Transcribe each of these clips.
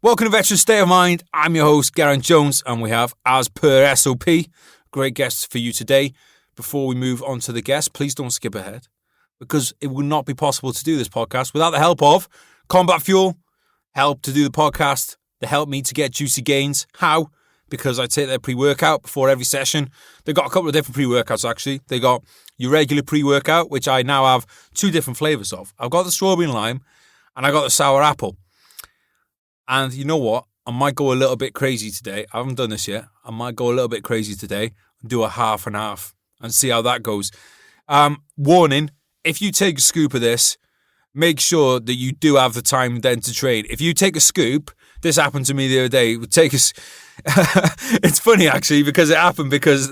Welcome to Veteran State of Mind. I'm your host, Geraint Jones, and we have, as per SOP, great guests for you today. Before we move on to the guest, please don't skip ahead, because it would not be possible to do this podcast without the help of Combat Fuel. Help to do the podcast. They help me to get juicy gains. How? Because I take their pre-workout before every session. They've got a couple of different pre-workouts, actually. They got your regular pre-workout, which I now have 2 different flavours of. I've got the strawberry and lime, and I got the sour apple. And you know what? I might go a little bit crazy today. I haven't done this yet. I might go a little bit crazy today and do a half and half and see how that goes. Warning, if you take a scoop of this, make sure that you do have the time then to train. If you take a scoop, this happened to me the other day. It's funny, actually, because it happened because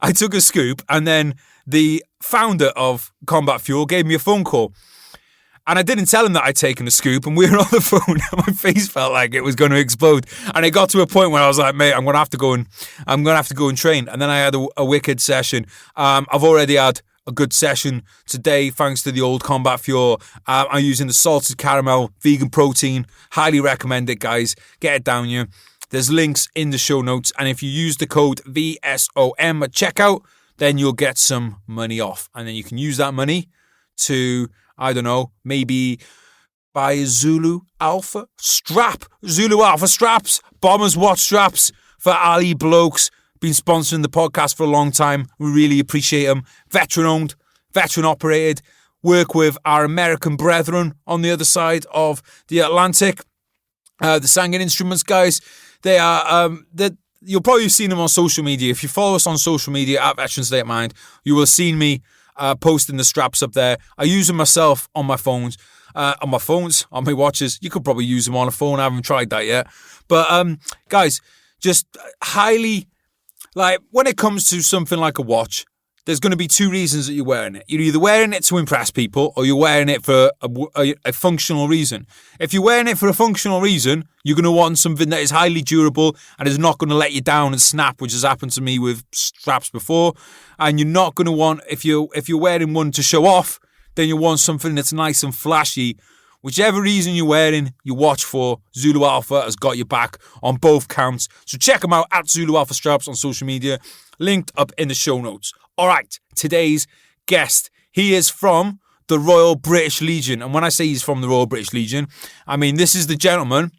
I took a scoop and then the founder of Combat Fuel gave me a phone call. And I didn't tell him that I'd taken a scoop, and we were on the phone, and my face felt like it was going to explode. And it got to a point where I was like, "Mate, I'm going to have to go and train." And then I had a wicked session. I've already had a good session today, thanks to the old Combat Fuel. I'm using the salted caramel vegan protein. Highly recommend it, guys. Get it down you. There's links in the show notes, and if you use the code VSOM at checkout, then you'll get some money off, and then you can use that money to, I don't know, maybe buy a Zulu Alpha strap. Zulu Alpha straps, Bombers Watch straps for Ali blokes. Been sponsoring the podcast for a long time. We really appreciate them. Veteran owned, veteran operated. Work with our American brethren on the other side of the Atlantic. The Sangin Instruments guys. They are, you'll probably have seen them on social media. If you follow us on social media at Veteran State of Mind, you will have seen me posting the straps up there. I use them myself on my phones, on my watches. You could probably use them on a phone. I haven't tried that yet. But guys, just highly, like, when it comes to something like a watch, there's going to be 2 reasons that you're wearing it. You're either wearing it to impress people, or you're wearing it for a functional reason. If you're wearing it for a functional reason, you're going to want something that is highly durable and is not going to let you down and snap, which has happened to me with straps before. And you're not going to want, if you're wearing one to show off, then you want something that's nice and flashy. Whichever reason you're wearing your watch for, Zulu Alpha has got your back on both counts. So check them out at Zulu Alpha Straps on social media, linked up in the show notes. All right, today's guest, he is from the Royal British Legion. And when I say he's from the Royal British Legion, I mean this is the gentleman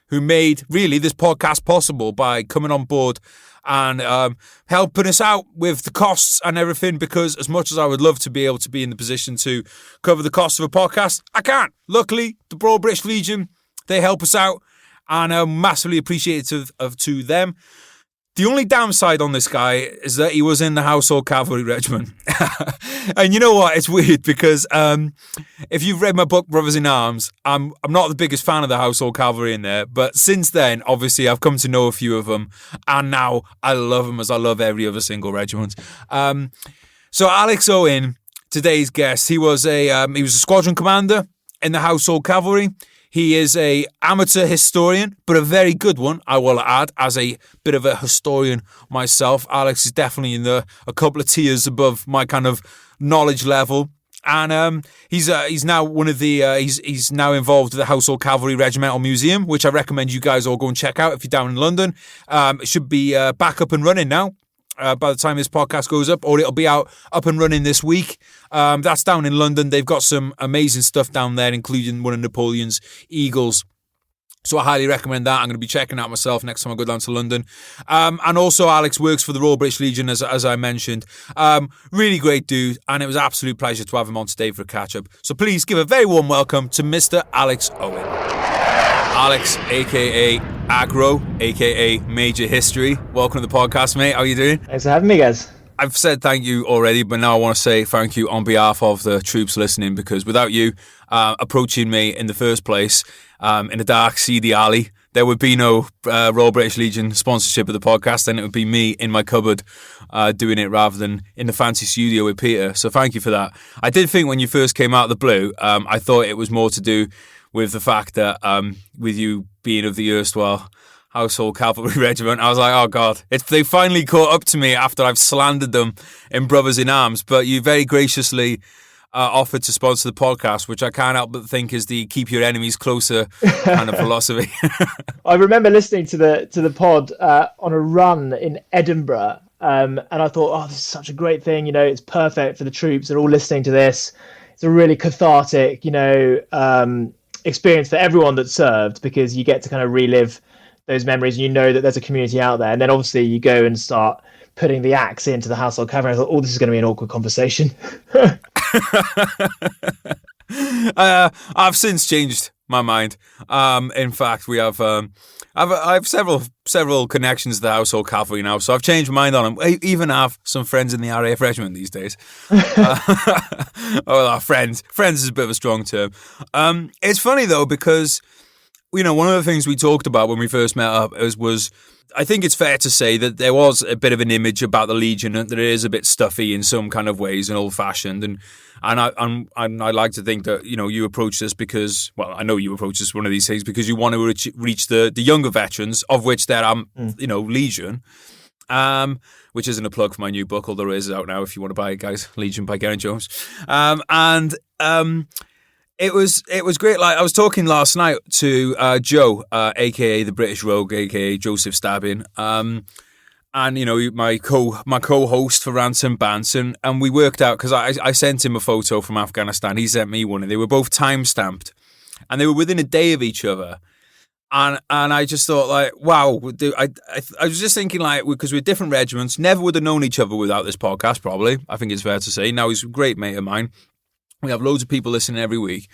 who made, really, this podcast possible by coming on board and helping us out with the costs and everything, because as much as I would love to be able to be in the position to cover the cost of a podcast, I can't. Luckily, the Royal British Legion, they help us out, and I'm massively appreciative to them. The only downside on this guy is that he was in the Household Cavalry Regiment. And you know what? It's weird because if you've read my book, Brothers in Arms, I'm not the biggest fan of the Household Cavalry in there. But since then, obviously, I've come to know a few of them. And now I love them as I love every other single regiment. So Alex Owen, today's guest, he was a squadron commander in the Household Cavalry. He is a amateur historian, but a very good one, I will add, as a bit of a historian myself. Alex is definitely in a couple of tiers above my kind of knowledge level. And he's now he's now involved with the Household Cavalry Regimental Museum, which I recommend you guys all go and check out if you're down in London. It should be back up and running now. By the time this podcast goes up, or it'll be up and running this week. That's down in London. They've got some amazing stuff down there, including one of Napoleon's eagles. So I highly recommend that. I'm going to be checking out myself next time I go down to London. And also Alex works for the Royal British Legion, as I mentioned. Really great dude, and it was an absolute pleasure to have him on today for a catch-up. So please give a very warm welcome to Mr. Alex Owen. Alex, a.k.a. Aggro, a.k.a. Major History. Welcome to the podcast, mate. How are you doing? Thanks for having me, guys. I've said thank you already, but now I want to say thank you on behalf of the troops listening, because without you approaching me in the first place in a dark, seedy alley, there would be no Royal British Legion sponsorship of the podcast, and it would be me in my cupboard doing it rather than in the fancy studio with Peter. So thank you for that. I did think when you first came out of the blue, I thought it was more to do with the fact that with you being of the erstwhile Household Cavalry Regiment, I was like, oh God, they finally caught up to me after I've slandered them in Brothers in Arms. But you very graciously offered to sponsor the podcast, which I can't help but think is the keep your enemies closer kind of philosophy. I remember listening to the pod on a run in Edinburgh, and I thought, oh, this is such a great thing. It's perfect for the troops. They're all listening to this. It's a really cathartic, experience for everyone that served, because you get to kind of relive those memories, and that there's a community out there. And then obviously you go and start putting the axe into the Household Cavalry. I thought, oh, this is going to be an awkward conversation. I've since changed my mind. In fact, we have I have several connections to the Household Cavalry now, so I've changed my mind on them. I even have some friends in the RAF regiment these days. Friends is a bit of a strong term. It's funny though, because one of the things we talked about when we first met up was I think it's fair to say that there was a bit of an image about the Legion, and that it is a bit stuffy in some kind of ways and old-fashioned. And I like to think that you approach this because, well, I know you approach this one of these things because you want to reach the younger veterans, of which there are Legion. Which isn't a plug for my new book, although it is out now if you want to buy it, guys. Legion by Geraint Jones. It was great. Like, I was talking last night to Joe, aka the British Rogue, aka Joseph Stabbin, and my co-host for Ransom Banson, and we worked out, because I sent him a photo from Afghanistan, he sent me one, and they were both time stamped, and they were within a day of each other. And I just thought, like, wow. I was just thinking, like, because we're different regiments, never would have known each other without this podcast, probably. I think it's fair to say. Now he's a great mate of mine. We have loads of people listening every week.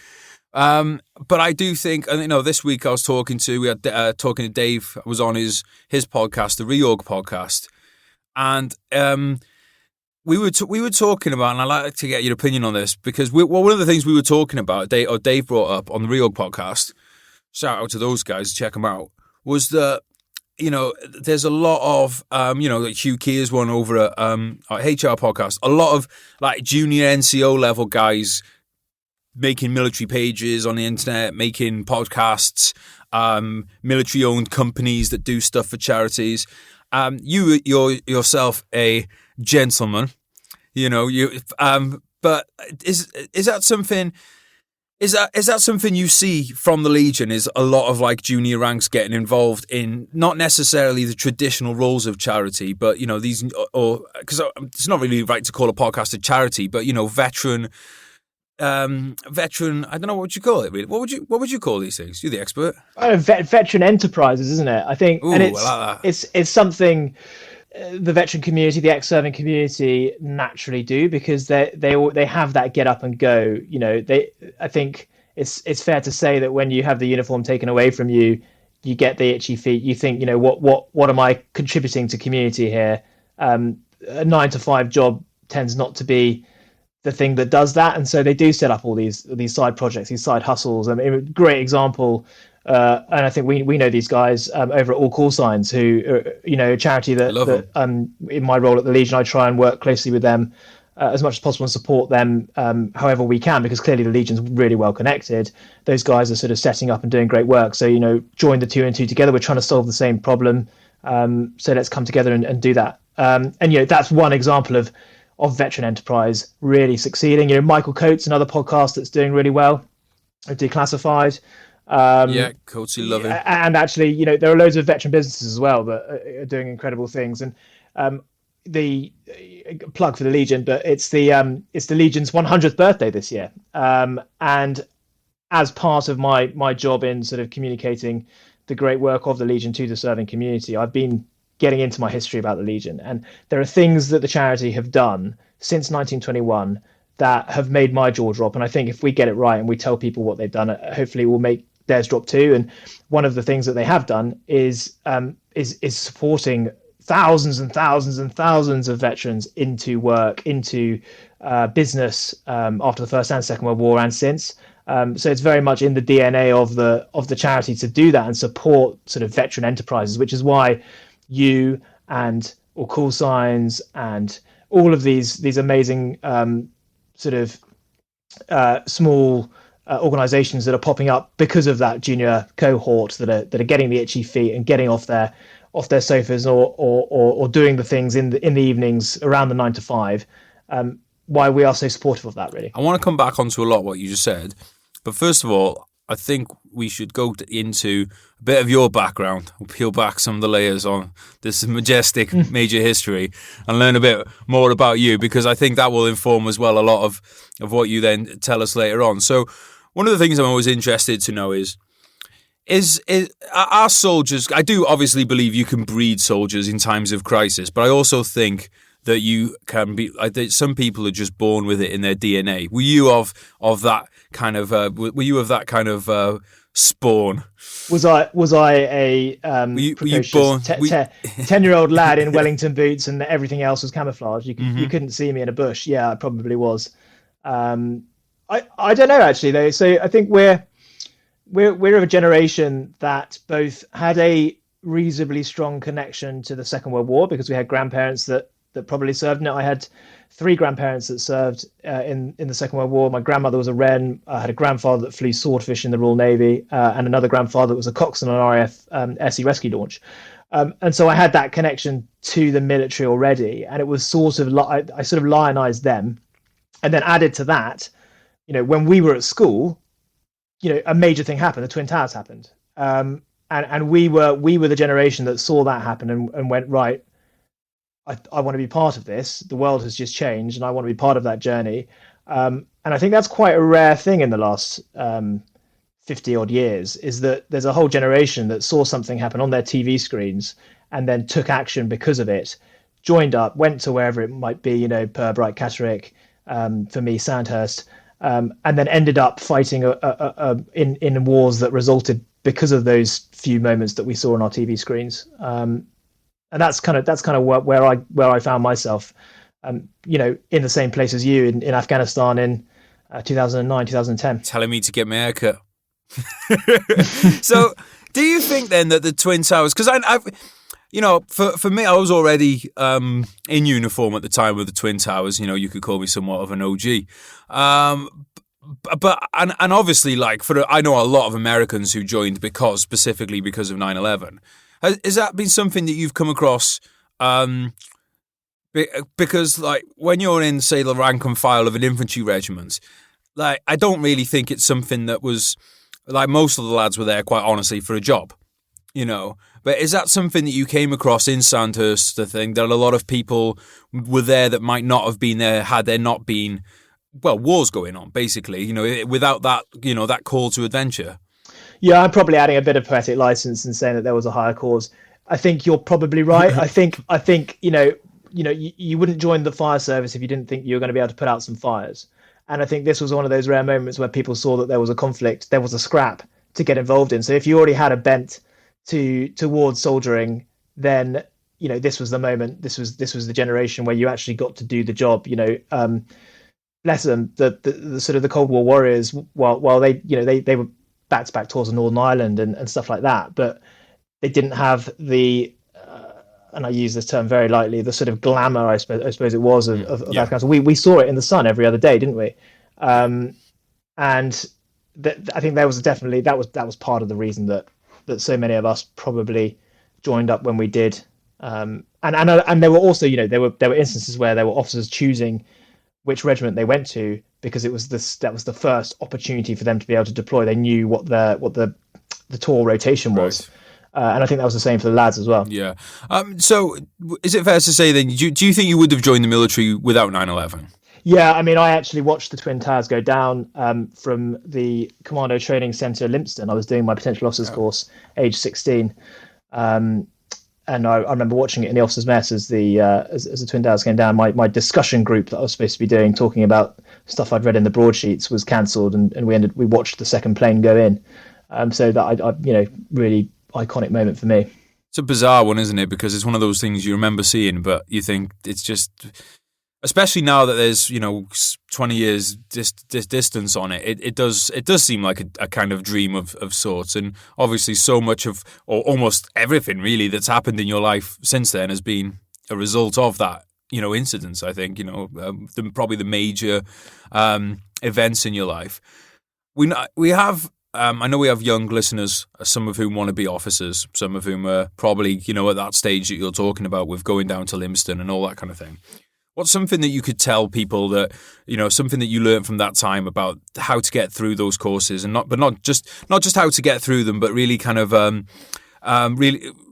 But I do think, this week I was talking to Dave. I was on his podcast, the Reorg podcast. And we were talking about, and I'd like to get your opinion on this, because one of the things we were talking about, Dave brought up on the Reorg podcast, shout out to those guys, check them out, was that, there's a lot of, like Hugh Keir's one over at HR podcast, a lot of like junior NCO level guys making military pages on the internet, making podcasts, military owned companies that do stuff for charities. You're yourself a gentleman, but is that something? Is that something you see from the Legion? Is a lot of like junior ranks getting involved in not necessarily the traditional roles of charity, but these, or because it's not really right to call a podcast a charity, but veteran. I don't know, what would you call it? Really? What would you call these things? You're the expert. Veteran enterprises, isn't it? I think, Ooh, and I like that. it's something the veteran community, the ex-serving community, naturally do, because they have that get up and go. I think it's fair to say that when you have the uniform taken away from you, you get the itchy feet. You think, what am I contributing to community here? A 9-to-5 job tends not to be the thing that does that, and so they do set up all these side projects, these side hustles. I mean, great example. And I think we know these guys over at All Call Signs, who a charity that in my role at the Legion, I try and work closely with them as much as possible and support them however we can, because clearly the Legion's really well connected. Those guys are sort of setting up and doing great work. So join the two and two together. We're trying to solve the same problem. So let's come together and do that. And that's one example of veteran enterprise really succeeding. Michael Coates, another podcast that's doing really well, Declassified. Coatsy, love him. And actually, there are loads of veteran businesses as well that are doing incredible things. And the plug for the Legion, but it's the Legion's 100th birthday this year. And as part of my job in sort of communicating the great work of the Legion to the serving community, I've been getting into my history about the Legion, and there are things that the charity have done since 1921 that have made my jaw drop. And I think if we get it right and we tell people what they've done, hopefully it will make theirs drop too. And one of the things that they have done is supporting thousands and thousands and thousands of veterans into work, into business after the First and Second World War and since. So it's very much in the DNA of the charity to do that and support sort of veteran enterprises, which is why you and All Call Signs and all of these amazing sort of small organizations that are popping up because of that junior cohort that are getting the itchy feet and getting off their sofas or doing the things in the evenings around the 9 to 5. why we are so supportive of that, really. I want to come back onto a lot of what you just said, but first of all, I think we should go into a bit of your background. We'll peel back some of the layers on this majestic major history and learn a bit more about you, because I think that will inform as well a lot of what you then tell us later on. So one of the things I'm always interested to know is are soldiers, I do obviously believe you can breed soldiers in times of crisis, but I also think that you can be, I think some people are just born with it in their DNA. Were you of that kind of spawn? Was I a precocious 10-year-old lad in Wellington boots and everything else was camouflage? You couldn't see me in a bush. Yeah, I probably was. I don't know, actually, though. So I think we're of a generation that both had a reasonably strong connection to the Second World War, because we had grandparents that probably served in it. I had 3 grandparents that served in the Second World War. My grandmother was a Wren. I had a grandfather that flew swordfish in the Royal Navy, and another grandfather that was a coxswain on RAF Air Sea Rescue Launch. And so I had that connection to the military already, and it was sort of I sort of lionized them, and then added to that, when we were at school, a major thing happened. The Twin Towers happened, and we were the generation that saw that happen and went, right, I want to be part of this. The world has just changed, and I want to be part of that journey. And I think that's quite a rare thing in the last 50 odd years, is that there's a whole generation that saw something happen on their TV screens and then took action because of it, joined up, went to wherever it might be, Purbright, Catterick, for me, Sandhurst, and then ended up fighting in wars that resulted because of those few moments that we saw on our TV screens. And that's kind of where I found myself, in the same place as you in Afghanistan in 2009, 2010. Telling me to get my hair cut. So, do you think then that the Twin Towers? Because for me, I was already in uniform at the time of the Twin Towers. You could call me somewhat of an OG. But obviously, I know a lot of Americans who joined specifically because of 9/11. Has that been something that you've come across? Because when you're in, say, the rank and file of an infantry regiment, I don't really think it's something that was most of the lads were there, quite honestly, for a job, But is that something that you came across in Sandhurst? The thing that a lot of people were there that might not have been there had there not been, wars going on, basically, without that, that call to adventure. Yeah, I'm probably adding a bit of poetic license and saying that there was a higher cause. I think you're probably right. I think you wouldn't join the fire service if you didn't think you were going to be able to put out some fires. And I think this was one of those rare moments where people saw that there was a conflict, there was a scrap to get involved in. So if you already had a bent towards soldiering, then this was the moment. This was the generation where you actually got to do the job. Bless them, the sort of the Cold War warriors, while they were back-to-back tours of Northern Ireland and stuff like that, but they didn't have the and I use this term very lightly, the sort of glamour I suppose it was of Afghanistan. We saw it in the sun every other day, didn't we? And I think that was part of the reason that so many of us probably joined up when we did. And there were also there were instances where there were officers choosing which regiment they went to because that was the first opportunity for them to be able to deploy. They knew what the tour rotation was. Right. And I think that was the same for the lads as well. Yeah. So is it fair to say then, do you think you would have joined the military without 9/11? Yeah, I mean, I actually watched the Twin Towers go down from the Commando Training Centre, Lympstone. I was doing my potential officers course, age 16. And I remember watching it in the officers' mess as the Twin Towers came down. My discussion group that I was supposed to be doing, talking about stuff I'd read in the broadsheets, was cancelled, and we watched the second plane go in. So that I really iconic moment for me. It's a bizarre one, isn't it? Because it's one of those things you remember seeing, but you think it's just, especially now that there's 20 years distance on it, it does seem like a kind of dream of sorts. And obviously so much of, or almost everything really that's happened in your life since then has been a result of that incidents. I think probably the major events in your life. We have. I know we have young listeners, some of whom want to be officers, some of whom are probably, at that stage that you're talking about with going down to Lympstone and all that kind of thing. What's something that you could tell people that, something that you learned from that time about how to get through those courses, and not just how to get through them, but really kind of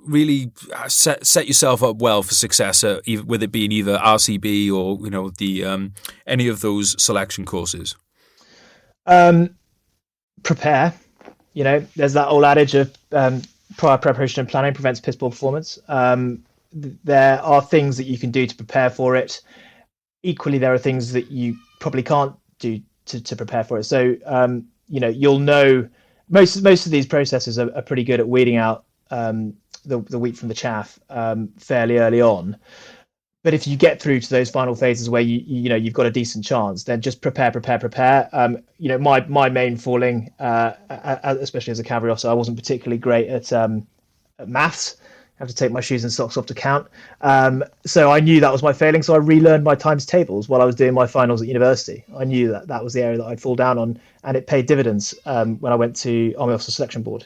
really set yourself up well for success, with it being either RCB or the any of those selection courses? Prepare. There's that old adage of prior preparation and planning prevents piss poor performance. There are things that you can do to prepare for it. Equally, there are things that you probably can't do to prepare for it. So, you'll know most of these processes are pretty good at weeding out the wheat from the chaff fairly early on. But if you get through to those final phases where you've got a decent chance, then just prepare. My main falling, especially as a cavalry officer, I wasn't particularly great at maths. I have to take my shoes and socks off to count. So I knew that was my failing. So I relearned my times tables while I was doing my finals at university. I knew that was the area that I'd fall down on, and it paid dividends when I went to Army Officer Selection Board.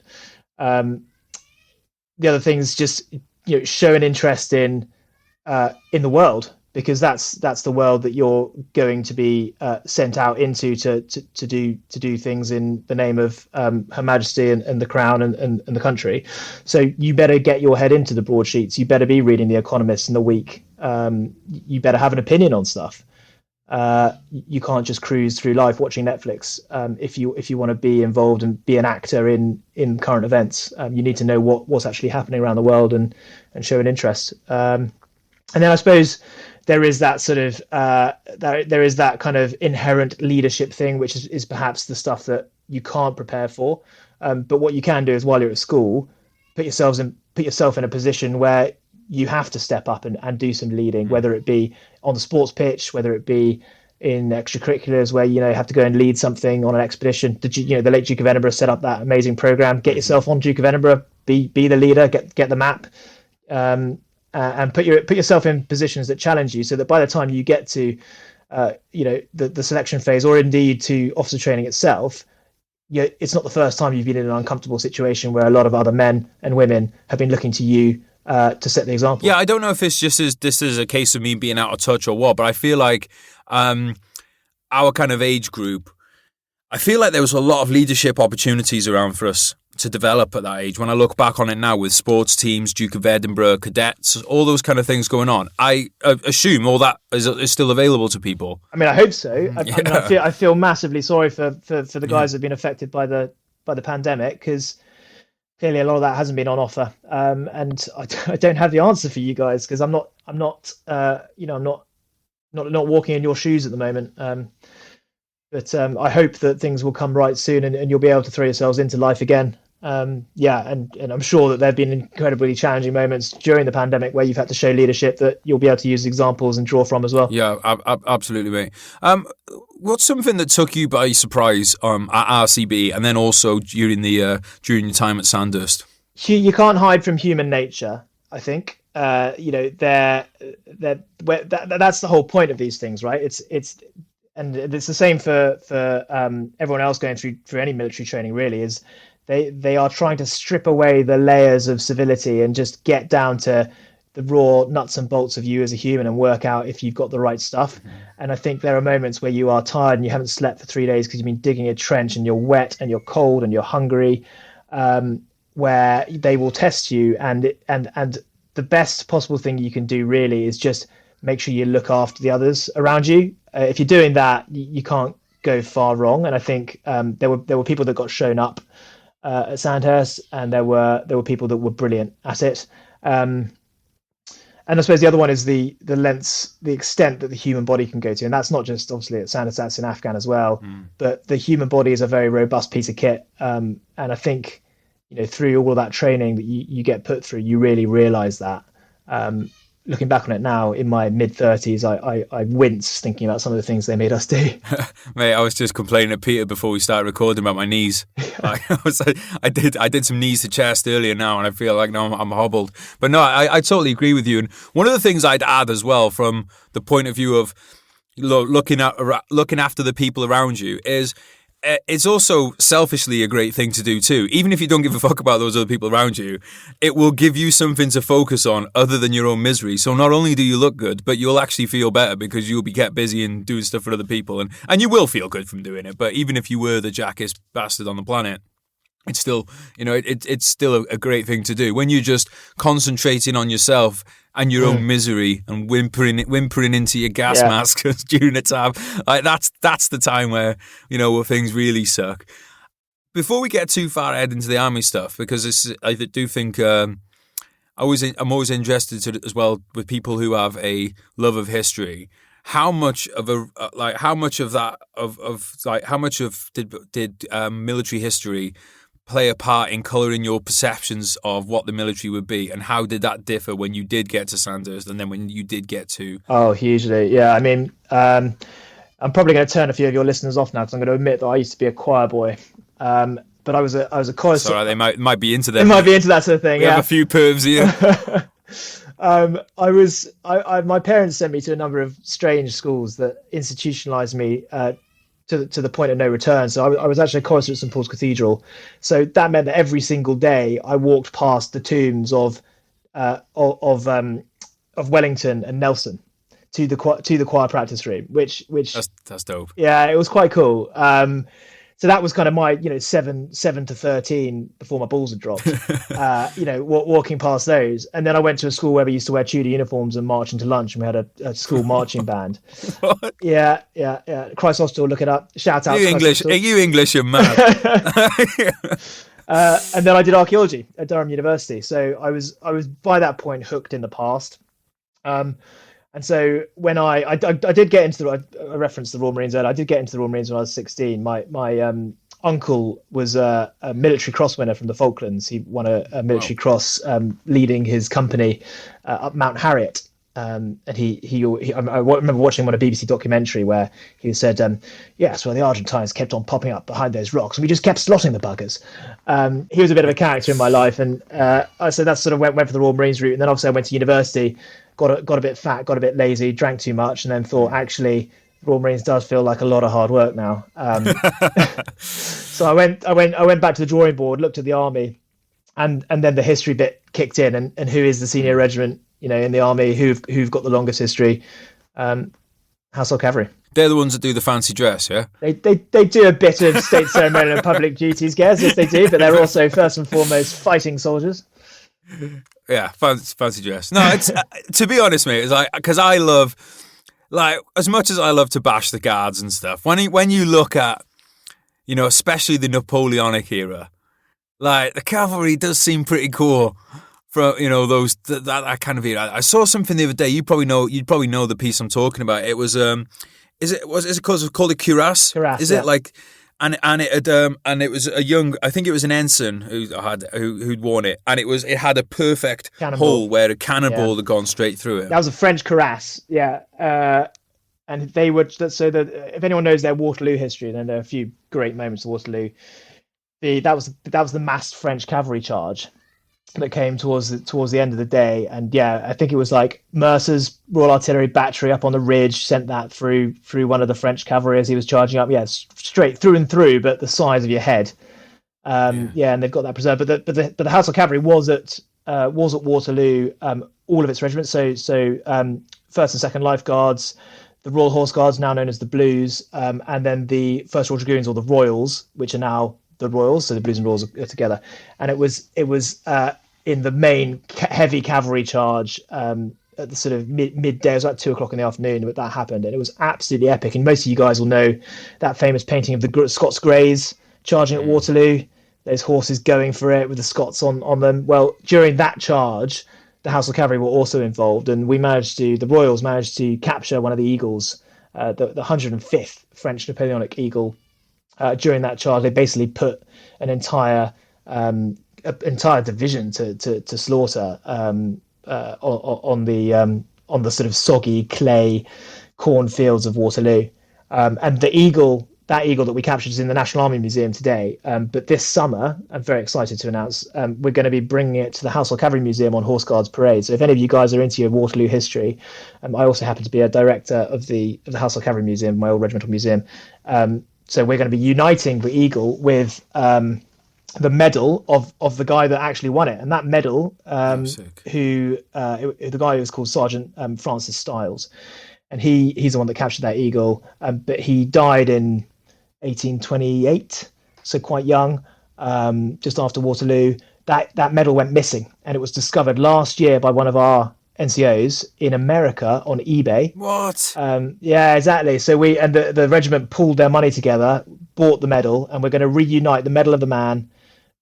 The other thing is just show an interest in the world, because that's the world that you're going to be sent out into to do things in the name of Her Majesty and the Crown and the country. So you better get your head into the broadsheets. You better be reading The Economist and The Week. You better have an opinion on stuff. You can't just cruise through life watching Netflix. If you want to be involved and be an actor in current events, you need to know what's actually happening around the world and show an interest. And then I suppose there is that sort of there is that kind of inherent leadership thing, which is perhaps the stuff that you can't prepare for. But what you can do is, while you're at school, put yourself in a position where you have to step up and do some leading, whether it be on the sports pitch, whether it be in extracurriculars where you have to go and lead something on an expedition. The late Duke of Edinburgh set up that amazing program. Get yourself on Duke of Edinburgh, be the leader, get the map. And put yourself in positions that challenge you, so that by the time you get to the selection phase, or indeed to officer training itself, it's not the first time you've been in an uncomfortable situation where a lot of other men and women have been looking to you to set the example. Yeah, I don't know if it's just this is a case of me being out of touch or what, but I feel like our kind of age group, I feel like there was a lot of leadership opportunities around for us to develop at that age. When I look back on it now, with sports teams, Duke of Edinburgh, cadets, all those kind of things going on, I assume all that is still available to people. I mean, I hope so. I feel massively sorry for the guys who've been affected by the pandemic, because clearly a lot of that hasn't been on offer. And I don't have the answer for you guys, because I'm not walking in your shoes at the moment. But I hope that things will come right soon, and you'll be able to throw yourselves into life again. And I'm sure that there have been incredibly challenging moments during the pandemic where you've had to show leadership that you'll be able to use examples and draw from as well. Yeah, absolutely, mate. What's something that took you by surprise at RCB, and then also during your time at Sandhurst? You can't hide from human nature, I think. That's the whole point of these things, right? And it's the same for everyone else going through any military training, really, is they are trying to strip away the layers of civility and just get down to the raw nuts and bolts of you as a human and work out if you've got the right stuff. Mm-hmm. And I think there are moments where you are tired and you haven't slept for 3 days because you've been digging a trench and you're wet and you're cold and you're hungry, where they will test you. And the best possible thing you can do really is just make sure you look after the others around you. If you're doing that, you can't go far wrong. And I think there were people that got shown up at Sandhurst, and there were people that were brilliant at it. And I suppose the other one is the extent that the human body can go to, and that's not just obviously at Sandhurst, that's in Afghan as well. But the human body is a very robust piece of kit, and I think through all of that training that you get put through, you really realise that. Looking back on it now, in my mid-30s, I wince thinking about some of the things they made us do. Mate, I was just complaining to Peter before we started recording about my knees. I did some knees to chest earlier now, and I feel like now I'm hobbled. But no, I totally agree with you. And one of the things I'd add as well, from the point of view of looking after the people around you, is it's also selfishly a great thing to do too. Even if you don't give a fuck about those other people around you, it will give you something to focus on other than your own misery. So not only do you look good, but you'll actually feel better because you'll be kept busy and doing stuff for other people. And you will feel good from doing it. But even if you were the jackest bastard on the planet, it's still, it's still a great thing to do. When you're just concentrating on yourself and your own misery and whimpering into your gas mask during a time, like that's the time where where things really suck. Before we get too far ahead into the army stuff, because I do think I'm always interested as well with people who have a love of history. How much of did military history play a part in colouring your perceptions of what the military would be, and how did that differ when you did get to Sandhurst and then when you did get to? Oh, hugely. Yeah, I mean, I'm probably going to turn a few of your listeners off now because I'm going to admit that I used to be a choir boy, but I was a chorus. Sorry, they might be into that. They might be into that sort of thing. We have a few pervs here. My parents sent me to a number of strange schools that institutionalized me to the point of no return. So I was actually a chorister at St Paul's Cathedral. So that meant that every single day I walked past the tombs of Wellington and Nelson to the choir practice room, which that's dope. Yeah, it was quite cool. So that was kind of my 7 to 13 before my balls had dropped. Walking past those, and then I went to a school where we used to wear Tudor uniforms and march into lunch, and we had a school marching band. What? Yeah. Christ Hostel, look it up. Shout out. Are you English? You're mad. And then I did archaeology at Durham University. So I was by that point hooked in the past. And so when I did get into I referenced the Royal Marines earlier. I did get into the Royal Marines when I was 16. My uncle was a military cross winner from the Falklands. He won a military cross leading his company up Mount Harriet. And I remember watching him on a BBC documentary where he said, yes, well, the Argentines kept on popping up behind those rocks and we just kept slotting the buggers. He was a bit of a character in my life. And so that sort of went for the Royal Marines route. And then obviously I went to university, got a bit fat, got a bit lazy, drank too much, and then thought, actually, Royal Marines does feel like a lot of hard work now. So I went back to the drawing board, looked at the army, and then the history bit kicked in, and who is the senior regiment, in the army, who've got the longest history? Household Cavalry. They're the ones that do the fancy dress, yeah? They do a bit of state ceremonial and public duties, yes, they do, but they're also first and foremost fighting soldiers. Yeah, fancy dress. No, it's to be honest, mate, it's like, because I love, like, as much as I love to bash the guards and stuff, when you look at, especially the Napoleonic era, like, the cavalry does seem pretty cool from, those that kind of era. I saw something the other day. You'd probably know the piece I'm talking about. It was is it called a cuirass? Cuirass, is it like? And it was a young, I think it was an ensign who'd worn it, and it had a perfect hole where a cannonball had gone straight through it. That was a French cuirass, yeah. And they would, so that if anyone knows their Waterloo history, then there are a few great moments of Waterloo. That was the massed French cavalry charge that came towards the end of the day, and yeah, I think it was like Mercer's Royal Artillery battery up on the ridge sent that through one of the French cavalry as he was charging up. Yeah, straight through and through, but the size of your head. Yeah, and they've got that preserved. But the Household Cavalry was at Waterloo. All of its regiments. So First and Second Life Guards, the Royal Horse Guards, now known as the Blues, and then the First Royal Dragoons, or the Royals, which are now the Royals. So the Blues and Royals are together. And it was in the main heavy cavalry charge at the sort of midday. It was like 2:00 in the afternoon, but that happened, and it was absolutely epic. And most of you guys will know that famous painting of the Scots Greys charging at Waterloo. Those horses going for it with the Scots on them. Well, during that charge, the Household Cavalry were also involved, and the Royals managed to capture one of the eagles, the 105th French Napoleonic eagle. During that charge, they basically put an entire division to slaughter on the sort of soggy clay cornfields of Waterloo. And that eagle that we captured is in the National Army Museum today. But this summer, I'm very excited to announce, we're going to be bringing it to the Household Cavalry Museum on Horse Guards Parade. So if any of you guys are into your Waterloo history, I also happen to be a director of the Household Cavalry Museum, my old regimental museum. So we're going to be uniting the eagle with the medal of the guy that actually won it, and that medal, the guy was called Sergeant Francis Styles, and he's the one that captured that eagle. But he died in 1828, so quite young, just after Waterloo. That medal went missing, and it was discovered last year by one of our NCOs in America on eBay. What? Yeah, exactly. So the regiment pulled their money together, bought the medal, and we're going to reunite the Medal of the Man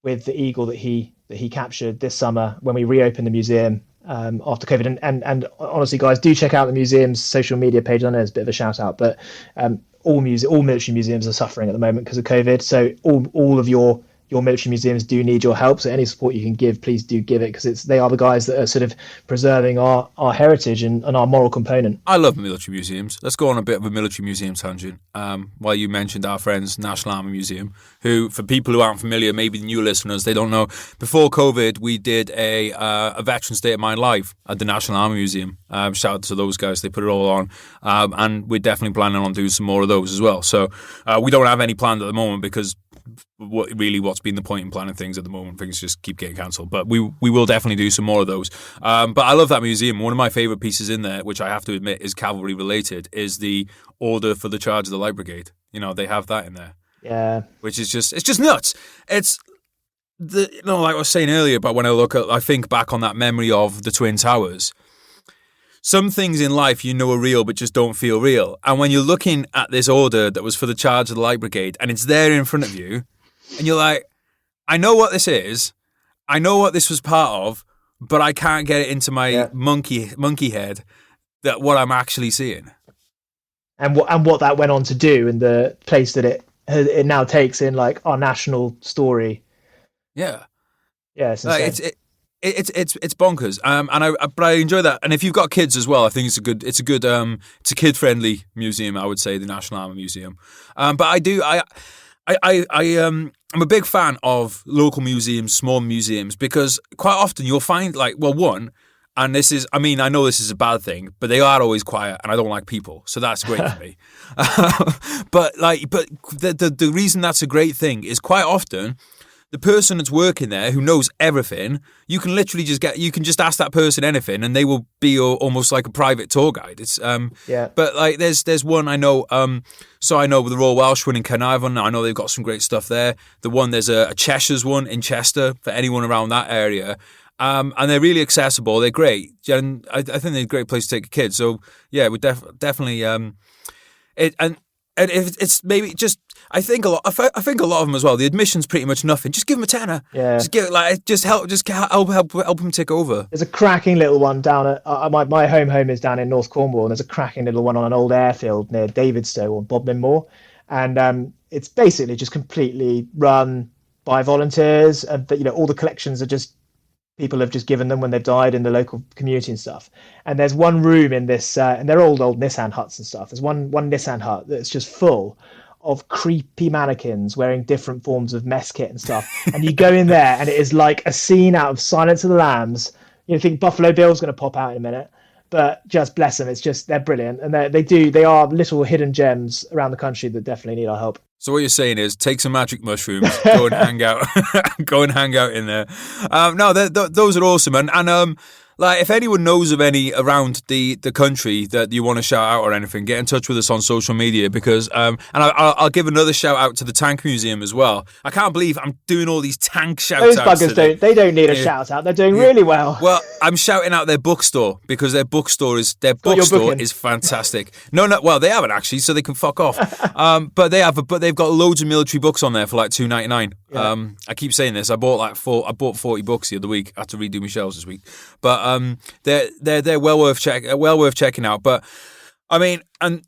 with the eagle that he captured this summer when we reopen the museum after COVID. And honestly, guys, do check out the museum's social media page. I know it's a bit of a shout out, but all military museums are suffering at the moment because of COVID. So all of your military museums do need your help. So any support you can give, please do give it, because they are the guys that are sort of preserving our heritage and our moral component. I love military museums. Let's go on a bit of a military museum tangent. While you mentioned our friends, National Army Museum, who, for people who aren't familiar, maybe the new listeners, they don't know, before COVID, we did a Veterans Day of Mind Live at the National Army Museum. Shout out to those guys. They put it all on. And we're definitely planning on doing some more of those as well. So we don't have any planned at the moment because what's been the point in planning things at the moment? Things just keep getting cancelled, but we will definitely do some more of those. But I love that museum. One of my favourite pieces in there, which I have to admit is cavalry related, is the Order for the Charge of the Light Brigade. You know, they have that in there. Yeah, which is just nuts. It's like I was saying earlier about when I think back on that memory of the Twin Towers. Some things in life are real but just don't feel real. And when you're looking at this order that was for the Charge of the Light Brigade and it's there in front of you and you're like, I know what this is. I know what this was part of, but I can't get it into my monkey head that what I'm actually seeing. And what that went on to do and the place that it now takes in like our national story. Yeah. Yeah, it's insane. It's bonkers, but I enjoy that. And if you've got kids as well, I think it's a kid friendly museum. I would say the National Army Museum. But I'm a big fan of local museums, small museums, because quite often you'll find and this is, I know this is a bad thing, but they are always quiet, and I don't like people, so that's great for me. But the reason that's a great thing is quite often, the person that's working there who knows everything, you can literally just ask that person anything and they will be almost like a private tour guide. It's But there's one I know. So I know the Royal Welsh one in Carnarvon. I know they've got some great stuff there. There's a Cheshire's one in Chester for anyone around that area. And they're really accessible. They're great. And I think they're a great place to take a kid. So yeah, we definitely it's maybe just. I think a lot of them as well. The admission's pretty much nothing. Just give them a tenner. Yeah. Just help them tick over. There's a cracking little one down at my home is down in North Cornwall, and there's a cracking little one on an old airfield near Davidstow or Bodmin Moor, and it's basically just completely run by volunteers, and all the collections are just people have just given them when they've died in the local community and stuff. And there's one room in this, and they're old Nissan huts and stuff. There's one Nissan hut that's just full of creepy mannequins wearing different forms of mess kit and stuff. And you go in there and it is like a scene out of Silence of the Lambs. You think Buffalo Bill's going to pop out in a minute, but just bless them. It's just, they're brilliant. And they are little hidden gems around the country that definitely need our help. So what you're saying is take some magic mushrooms, go and hang out, in there. Those are awesome. And if anyone knows of any around the country that you want to shout out or anything, get in touch with us on social media because, and I'll give another shout out to the Tank Museum as well. I can't believe I'm doing all these tank shout outs. Those buggers don't need a shout out. They're doing really well. Well, I'm shouting out their bookstore because their bookstore is fantastic. No, well, they haven't actually, so they can fuck off. But they've got loads of military books on there for like $2.99. Yeah. I keep saying this. I bought 40 books the other week. I had to redo my shelves this week, but they're well worth checking out. But I mean, and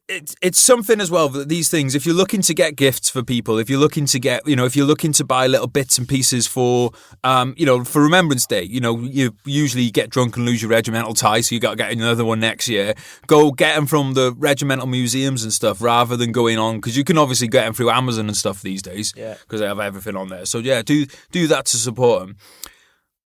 it's something as well that these things, if you're looking to get gifts for people, if you're looking to buy little bits and pieces for Remembrance Day, you usually get drunk and lose your regimental tie, so you got to get another one next year. Go get them from the regimental museums and stuff rather than going on, because you can obviously get them through Amazon and stuff these days because they have everything on there. So yeah, do that to support them.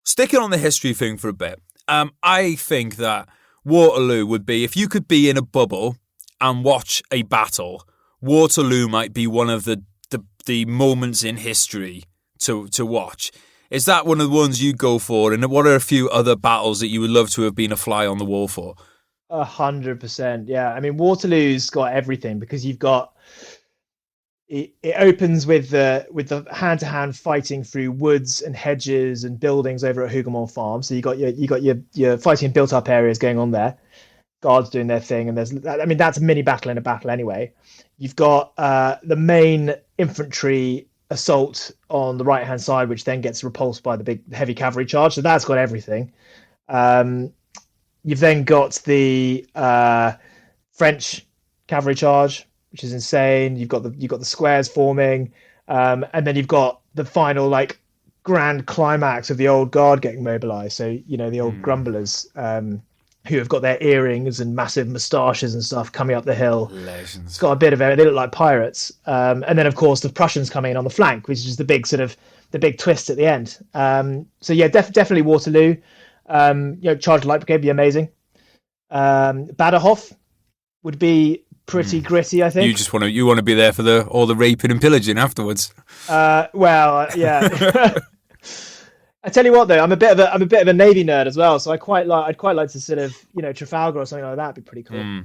Sticking on the history thing for a bit, I think that Waterloo would be, if you could be in a bubble and watch a battle, Waterloo might be one of the moments in history to watch. Is that one of the ones you'd go for? And what are a few other battles that you would love to have been a fly on the wall for? 100%. Yeah. I mean, Waterloo's got everything because you've got it opens with the hand-to-hand fighting through woods and hedges and buildings over at Hougoumont Farm. So you got your fighting in built-up areas going on there. Guards doing their thing, and that's a mini battle in a battle anyway. You've got the main infantry assault on the right-hand side, which then gets repulsed by the big heavy cavalry charge. So that's got everything. You've then got the French cavalry charge, which is insane. You've got the squares forming, and then you've got the final like grand climax of the old guard getting mobilized. So the old grumblers who have got their earrings and massive moustaches and stuff coming up the hill. Legends. It's got a bit of it. They look like pirates. And then of course the Prussians coming in on the flank, which is the big twist at the end. So yeah, definitely Waterloo. Charge Light Brigade would be amazing. Baderhof would be pretty gritty, I think. You want to be there for all the raping and pillaging afterwards. Yeah. I tell you what, though, I'm a bit of a Navy nerd as well, so I'd quite like to sort of Trafalgar or something like that. Would be pretty cool.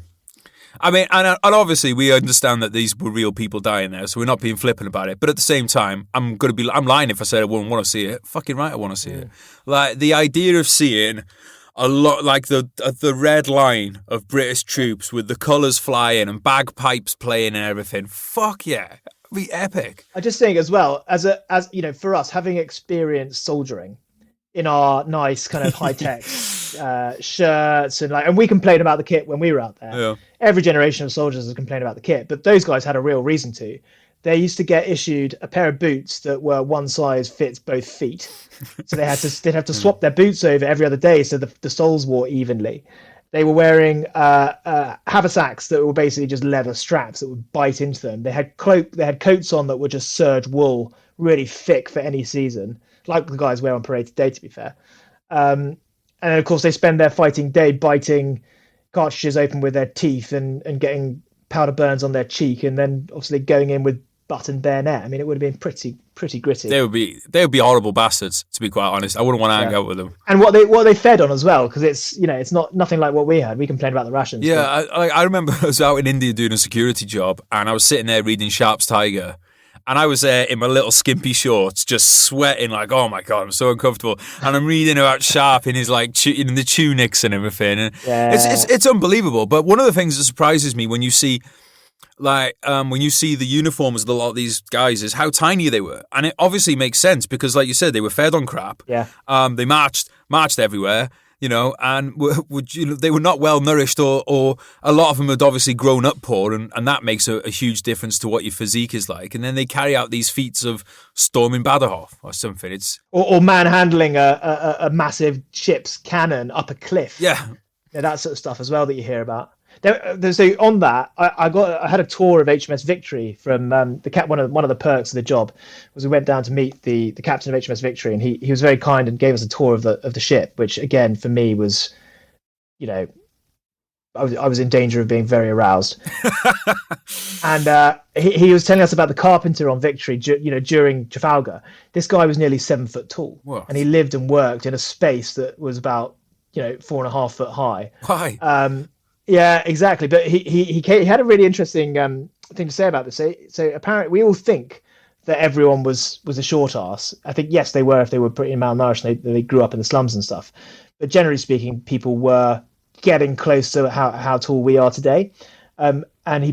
I mean, and obviously we understand that these were real people dying there, so we're not being flippant about it. But at the same time, I'm lying if I said I wouldn't want to see it. Fucking right, I want to see it. Like the idea of seeing a lot, like the red line of British troops with the colours flying and bagpipes playing and everything. Fuck yeah. It'd be epic. I just think as well, as for us having experienced soldiering in our nice kind of high tech shirts and we complained about the kit when we were out there. Yeah. Every generation of soldiers has complained about the kit, but those guys had a real reason to. They used to get issued a pair of boots that were one size fits both feet, so they'd have to swap their boots over every other day so the soles wore evenly. They were wearing haversacks that were basically just leather straps that would bite into them. They had coats on that were just serge wool, really thick for any season, like the guys wear on parade today, to be fair. And of course, they spend their fighting day biting cartridges open with their teeth and getting powder burns on their cheek, and then obviously going in with butt and bayonet. I mean, it would have been pretty gritty. They would be horrible bastards, to be quite honest. I wouldn't want to hang out with them. And what they fed on as well, because it's not nothing like what we had. We complained about the rations. Yeah, I remember I was out in India doing a security job, and I was sitting there reading Sharp's Tiger, and I was there in my little skimpy shorts, just sweating like, oh my god, I'm so uncomfortable. And I'm reading about Sharp in his in the tunics and everything, and it's unbelievable. But one of the things that surprises me when you see the uniforms of a lot of these guys is how tiny they were. And it obviously makes sense because, like you said, they were fed on crap. Yeah. They marched everywhere, and they were not well nourished or a lot of them had obviously grown up poor, and that makes a huge difference to what your physique is like. And then they carry out these feats of storming Baderhof or something. Or manhandling a massive ship's cannon up a cliff. Yeah. That sort of stuff as well that you hear about. So on that, I had a tour of HMS Victory from one of the perks of the job was we went down to meet the captain of HMS Victory, and he was very kind and gave us a tour of the ship, which again for me was, I was in danger of being very aroused. And he was telling us about the carpenter on Victory, during Trafalgar. This guy was nearly 7 foot tall. Whoa. And he lived and worked in a space that was about 4.5 foot high. Why? Yeah, exactly. But he had a really interesting thing to say about this. So apparently we all think that everyone was a short ass. I think, yes, they were if they were pretty malnourished and they grew up in the slums and stuff. But generally speaking, people were getting close to how tall we are today. And he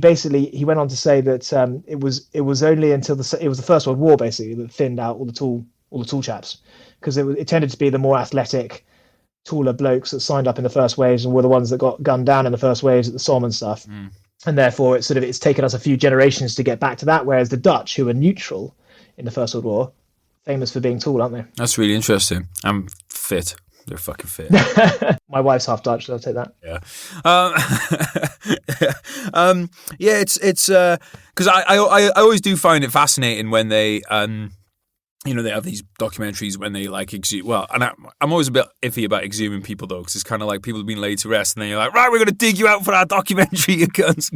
went on to say that it was only until it was the First World War basically that thinned out all the tall chaps, because it tended to be the more athletic, taller blokes that signed up in the first waves and were the ones that got gunned down in the first waves at the Somme and stuff. And therefore it's taken us a few generations to get back to that, whereas the Dutch, who were neutral in the First World War, famous for being tall, aren't they? That's really interesting. I'm fit. They're fucking fit. My wife's half Dutch, so I'll take that. Yeah. It's because I always do find it fascinating when they they have these documentaries when they like exhume. Well, and I'm always a bit iffy about exhuming people though, because it's kind of like people have been laid to rest, and then you're like, right, we're going to dig you out for our documentary. You cunts,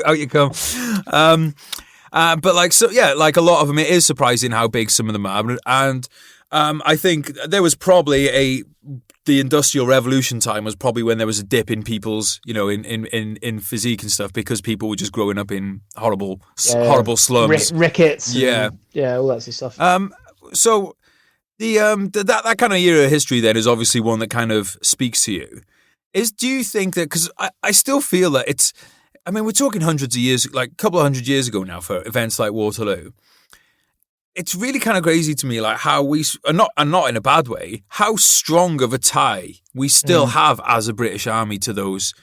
out you come. But like, so yeah, like a lot of them, it is surprising how big some of them are, and I think there was probably the Industrial Revolution time was probably when there was a dip in people's, in physique and stuff, because people were just growing up in horrible slums, rickets, all that sort of stuff. So that kind of era of history then is obviously one that kind of speaks to you. Do you think that, because I still feel that it's, I mean, we're talking hundreds of years, like a couple of hundred years ago now for events like Waterloo. It's really kind of crazy to me, like how we, and not in a bad way, how strong of a tie we still have as a British Army to those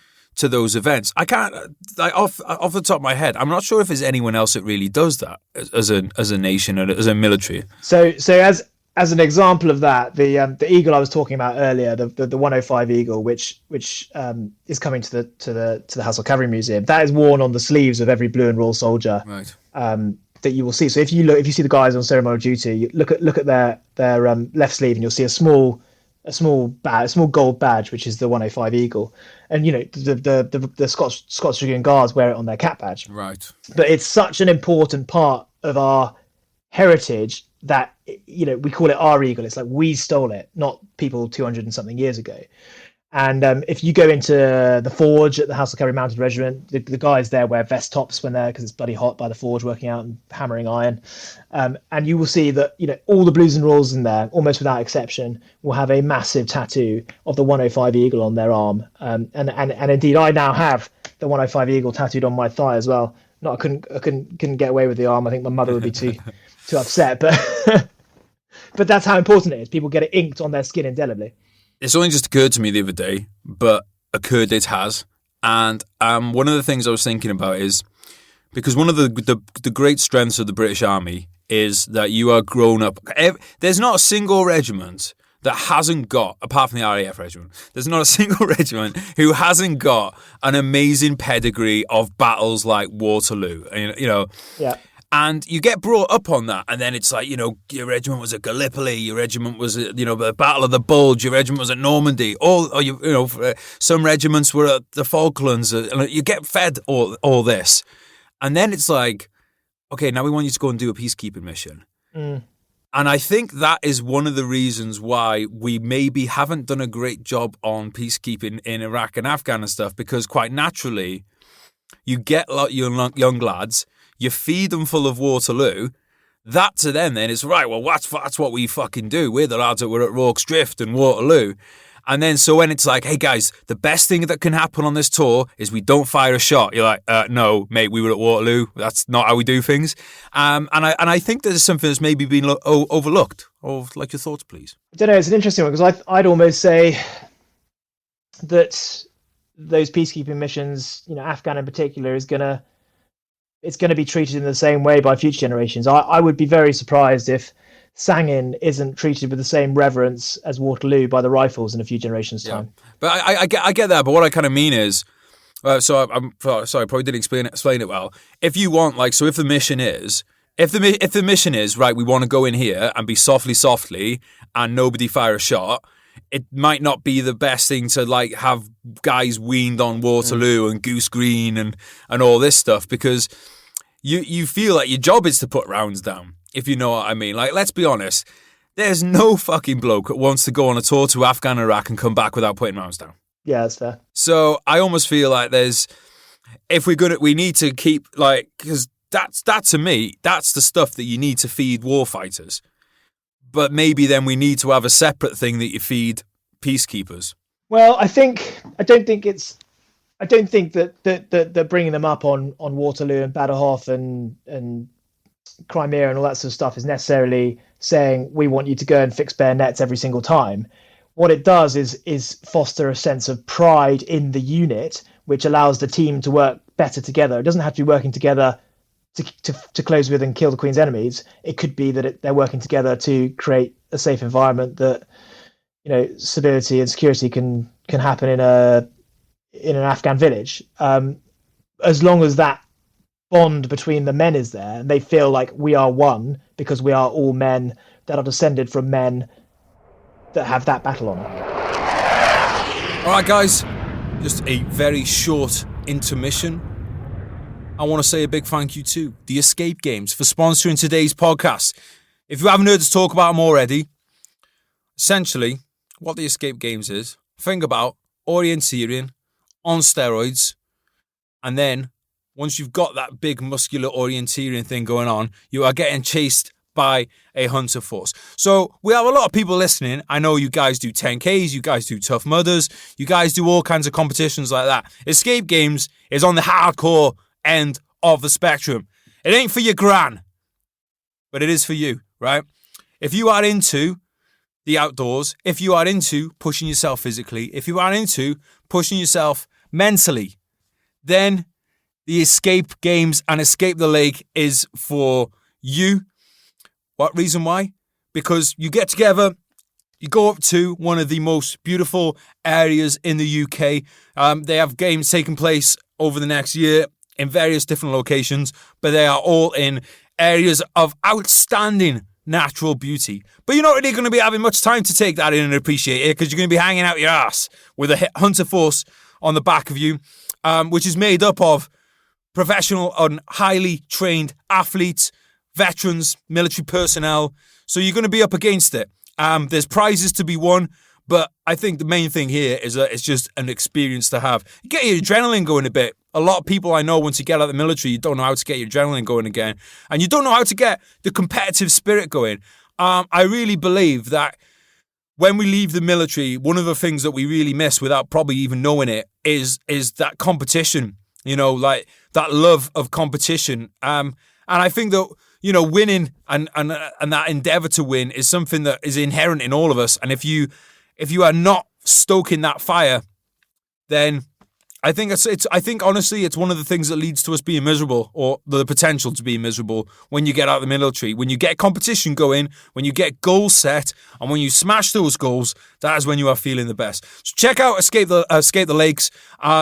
events. I can't, like off the top of my head, I'm not sure if there's anyone else that really does that as a nation and as a military. So as an example of that, the eagle I was talking about earlier, the 105 eagle, which is coming to the Household Cavalry Museum, that is worn on the sleeves of every Blue and Royal soldier. Right. That you will see. So if you see the guys on ceremonial duty, you look at their left sleeve, and you'll see a small gold badge, which is the 105 eagle, and the Scots Dragoon Guards wear it on their cap badge. Right. But it's such an important part of our heritage that we call it our eagle. It's like we stole it, not people 200 and something years ago. And if you go into the forge at the Household Cavalry Mounted Regiment, the guys there wear vest tops when they're, because it's bloody hot by the forge, working out and hammering iron. And you will see that all the Blues and Royals in there, almost without exception, will have a massive tattoo of the 105 eagle on their arm. And indeed, I now have the 105 eagle tattooed on my thigh as well. I couldn't get away with the arm. I think my mother would be too upset. But but that's how important it is. People get it inked on their skin indelibly. It's only just occurred to me the other day, but occurred it has. And one of the things I was thinking about is, because one of the great strengths of the British Army is that you are grown up. There's not a single regiment that hasn't got, apart from the RAF regiment, there's not a single regiment who hasn't got an amazing pedigree of battles like Waterloo. Yeah. And you get brought up on that, and then it's like, your regiment was at Gallipoli, your regiment was at, the Battle of the Bulge, your regiment was at Normandy, some regiments were at the Falklands, and you get fed all this. And then it's like, okay, now we want you to go and do a peacekeeping mission. And I think that is one of the reasons why we maybe haven't done a great job on peacekeeping in Iraq and Afghanistan, because quite naturally, you get young lads, you feed them full of Waterloo. That to them then is right. Well, that's what we fucking do. We're the lads that were at Rorke's Drift and Waterloo. And then so when it's like, hey guys, the best thing that can happen on this tour is we don't fire a shot. You're like, no, mate, we were at Waterloo. That's not how we do things. And I think there's something that's maybe been overlooked. Or like your thoughts, please. I don't know. It's an interesting one, because I'd almost say that those peacekeeping missions, Afghan in particular, it's going to be treated in the same way by future generations. I would be very surprised if Sangin isn't treated with the same reverence as Waterloo by the Rifles in a few generations' time. But I get that. But what I kind of mean is, so I'm sorry, I probably didn't explain it well. If you want, if the mission is right, we want to go in here and be softly, and nobody fire a shot. It might not be the best thing to have guys weaned on Waterloo and Goose Green and all this stuff, because you feel like your job is to put rounds down, if you know what I mean. Let's be honest, there's no fucking bloke that wants to go on a tour to Afghan Iraq and come back without putting rounds down. Yeah, that's fair. So I almost feel like we need to keep, because that to me, that's the stuff that you need to feed warfighters. But maybe then we need to have a separate thing that you feed peacekeepers. Well, I don't think that bringing them up on Waterloo and Baderhof and Crimea and all that sort of stuff is necessarily saying we want you to go and fix bayonets every single time. What it does is foster a sense of pride in the unit, which allows the team to work better together. It doesn't have to be working together to close with and kill the Queen's enemies. It could be that they're working together to create a safe environment that stability and security can happen in an Afghan village. As long as that bond between the men is there and they feel like we are one because we are all men that are descended from men that have that battle honour. All right, guys, just a very short intermission. I want to say a big thank you to the Escape Games for sponsoring today's podcast. If you haven't heard us talk about them already, essentially, what the Escape Games is, think about orienteering on steroids, and then once you've got that big muscular orienteering thing going on, you are getting chased by a hunter force. So we have a lot of people listening. I know you guys do 10Ks, you guys do Tough Mudders, you guys do all kinds of competitions like that. Escape Games is on the hardcore end of the spectrum. It ain't for your gran, but it is for you, right? If you are into the outdoors, if you are into pushing yourself physically, if you are into pushing yourself mentally, then the Escape Games and Escape the Lake is for you. What reason why? Because you get together, you go up to one of the most beautiful areas in the UK. They have games taking place over the next year in various different locations, but they are all in areas of outstanding natural beauty. But you're not really going to be having much time to take that in and appreciate it, because you're going to be hanging out your ass with a hunter force on the back of you, which is made up of professional and highly trained athletes, veterans, military personnel. So you're going to be up against it. There's prizes to be won, but I think the main thing here is that it's just an experience to have. You get your adrenaline going a bit. A lot of people I know, once you get out of the military, you don't know how to get your adrenaline going again. And you don't know how to get the competitive spirit going. I really believe that when we leave the military, one of the things that we really miss without probably even knowing it is that competition, like that love of competition. And I think that, winning and that endeavor to win is something that is inherent in all of us. And if you are not stoking that fire, then I think honestly, it's one of the things that leads to us being miserable, or the potential to be miserable when you get out of the military. When you get competition going, when you get goals set, and when you smash those goals, that is when you are feeling the best. So check out Escape the Lakes.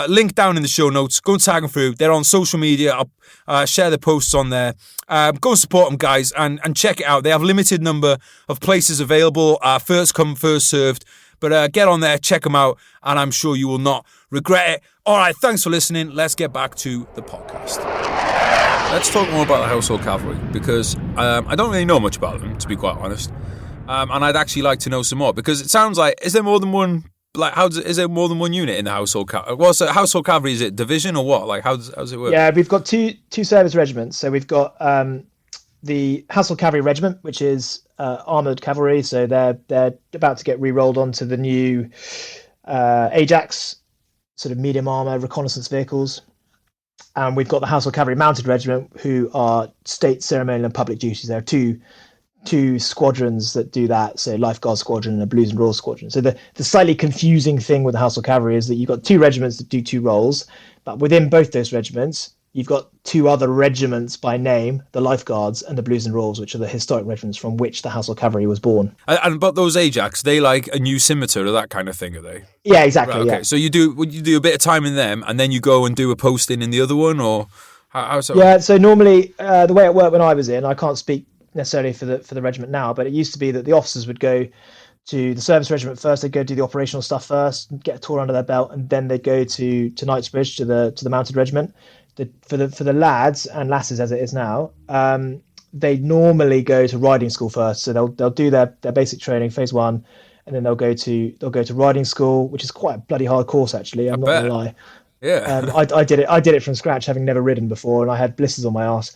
Link down in the show notes. Go and tag them through. They're on social media. I'll share the posts on there. Go and support them, guys, and check it out. They have a limited number of places available. First come, first served. But get on there, check them out, and I'm sure you will not regret it. All right, thanks for listening. Let's get back to the podcast. Let's talk more about the Household Cavalry, because I don't really know much about them, to be quite honest. And I'd actually like to know some more, because it sounds like, is there more than one? Is there more than one unit in the Household Cavalry? What's the Household Cavalry? Is it division or what? Like, how does it work? Yeah, we've got two service regiments. So we've got the Household Cavalry Regiment, which is armoured cavalry. So they're about to get re-rolled onto the new Ajax sort of medium armour reconnaissance vehicles. And we've got the Household Cavalry Mounted Regiment, who are state, ceremonial and public duties. There are two squadrons that do that, so Lifeguard Squadron and a Blues and Royals Squadron. So the slightly confusing thing with the Household Cavalry is that you've got two regiments that do two roles, but within both those regiments, you've got two other regiments by name, the Lifeguards and the Blues and Royals, which are the historic regiments from which the Household Cavalry was born. But those Ajax, they like a new scimitar or that kind of thing, are they? Yeah, exactly. Right, okay, yeah. So you do a bit of time in them, and then you go and do a posting in the other one, or how's that? Yeah, so normally the way it worked when I was in, I can't speak necessarily for the regiment now, but it used to be that the officers would go to the service regiment first. They'd go do the operational stuff first, get a tour under their belt, and then they'd go to Knightsbridge to the mounted regiment. For the lads and lasses as it is now, they normally go to riding school first. So they'll do their basic training, phase one, and then they'll go to riding school, which is quite a bloody hard course actually. I'm not gonna lie. Yeah. I did it from scratch, having never ridden before, and I had blisters on my arse.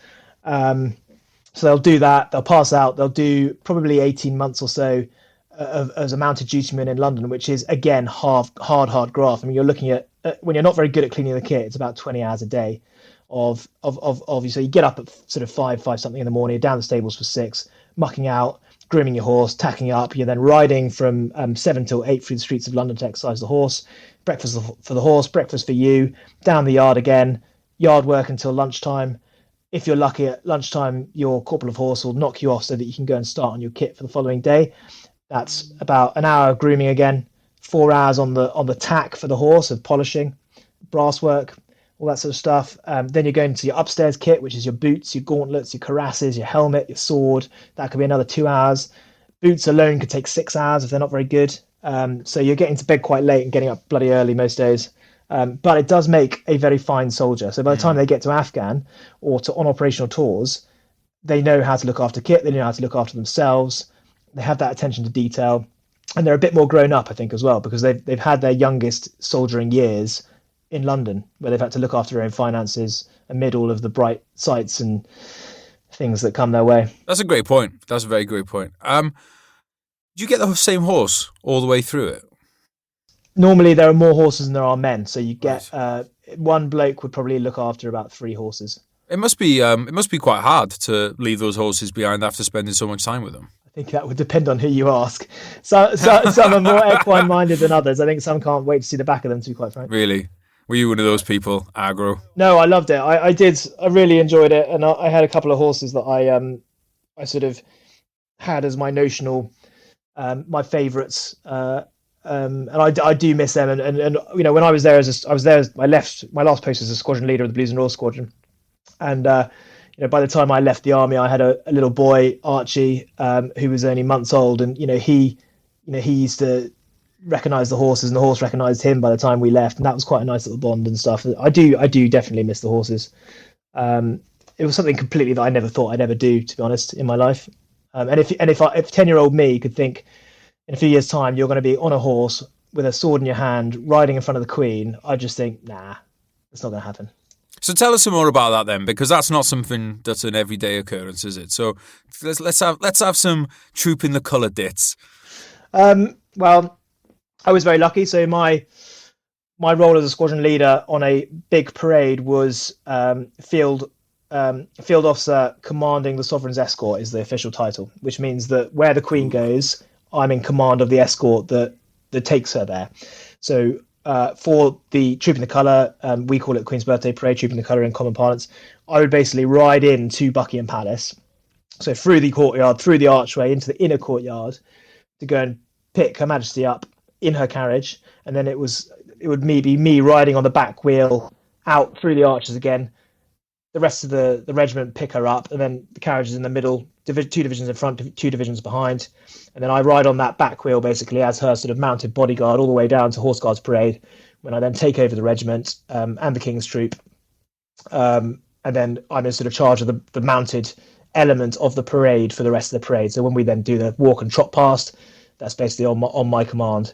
So they'll do that. They'll pass out. They'll do probably 18 months or so as a mounted dutyman in London, which is again hard graft. I mean, you're looking at when you're not very good at cleaning the kit, it's about 20 hours a day of so you get up at sort of five something in the morning, down the stables for 6, mucking out, grooming your horse, tacking up. You're then riding from 7 till 8 through the streets of London to exercise the horse. Breakfast for the horse, breakfast for you, down the yard again, yard work until lunchtime. If you're lucky, at lunchtime, your corporal of horse will knock you off so that you can go and start on your kit for the following day. That's about an hour of grooming again, 4 hours on the tack for the horse of polishing, brass work, all that sort of stuff. Then you're going to your upstairs kit, which is your boots, your gauntlets, your cuirasses, your helmet, your sword. That could be another 2 hours. Boots alone could take 6 hours if they're not very good. So you're getting to bed quite late and getting up bloody early most days. But it does make a very fine soldier. So by the time they get to Afghan or to on operational tours, they know how to look after kit. They know how to look after themselves. They have that attention to detail, and they're a bit more grown up, I think, as well, because they've had their youngest soldiering years in London, where they've had to look after their own finances amid all of the bright sights and things that come their way. That's a great point. That's a very great point. Do you get the same horse all the way through it? Normally, there are more horses than there are men, so you get one bloke would probably look after about 3 horses. It must be quite hard to leave those horses behind after spending so much time with them. I think that would depend on who you ask. So some are more equine-minded than others. I think some can't wait to see the back of them, to be quite frank. Really? Were you one of those people, aggro? No, I loved it. I did. I really enjoyed it, and I had a couple of horses that I sort of had as my notional, my favourites. And I do miss them. And you know, when I was there I left my last post as a squadron leader of the Blues and Royal Squadron. And you know, by the time I left the army, I had a little boy, Archie, who was only months old, and he used to recognise the horses, and the horse recognised him by the time we left, and that was quite a nice little bond and stuff. I do definitely miss the horses. It was something completely that I never thought I'd ever do, to be honest, in my life. And if 10-year-old me could think in a few years' time you're going to be on a horse with a sword in your hand, riding in front of the Queen, I just think, nah, it's not going to happen. So tell us some more about that then, because that's not something that's an everyday occurrence, is it? So let's have some troop in the colour dits. Well, I was very lucky. So my role as a squadron leader on a big parade was field officer commanding the Sovereign's escort is the official title, which means that where the Queen goes, I'm in command of the escort that takes her there. So for the Troop in the Colour, we call it Queen's Birthday Parade, Troop in the Colour in common parlance, I would basically ride into Buckingham Palace, so through the courtyard, through the archway, into the inner courtyard, to go and pick Her Majesty up in her carriage, and then it would be me riding on the back wheel out through the arches again. The rest of the regiment pick her up, and then the carriage is in the middle, 2 divisions in front, 2 divisions behind, and then I ride on that back wheel basically as her sort of mounted bodyguard all the way down to Horse Guards Parade, when I then take over the regiment and the King's Troop, and then I'm in sort of charge of the mounted element of the parade for the rest of the parade. So when we then do the walk and trot past, that's basically on my command,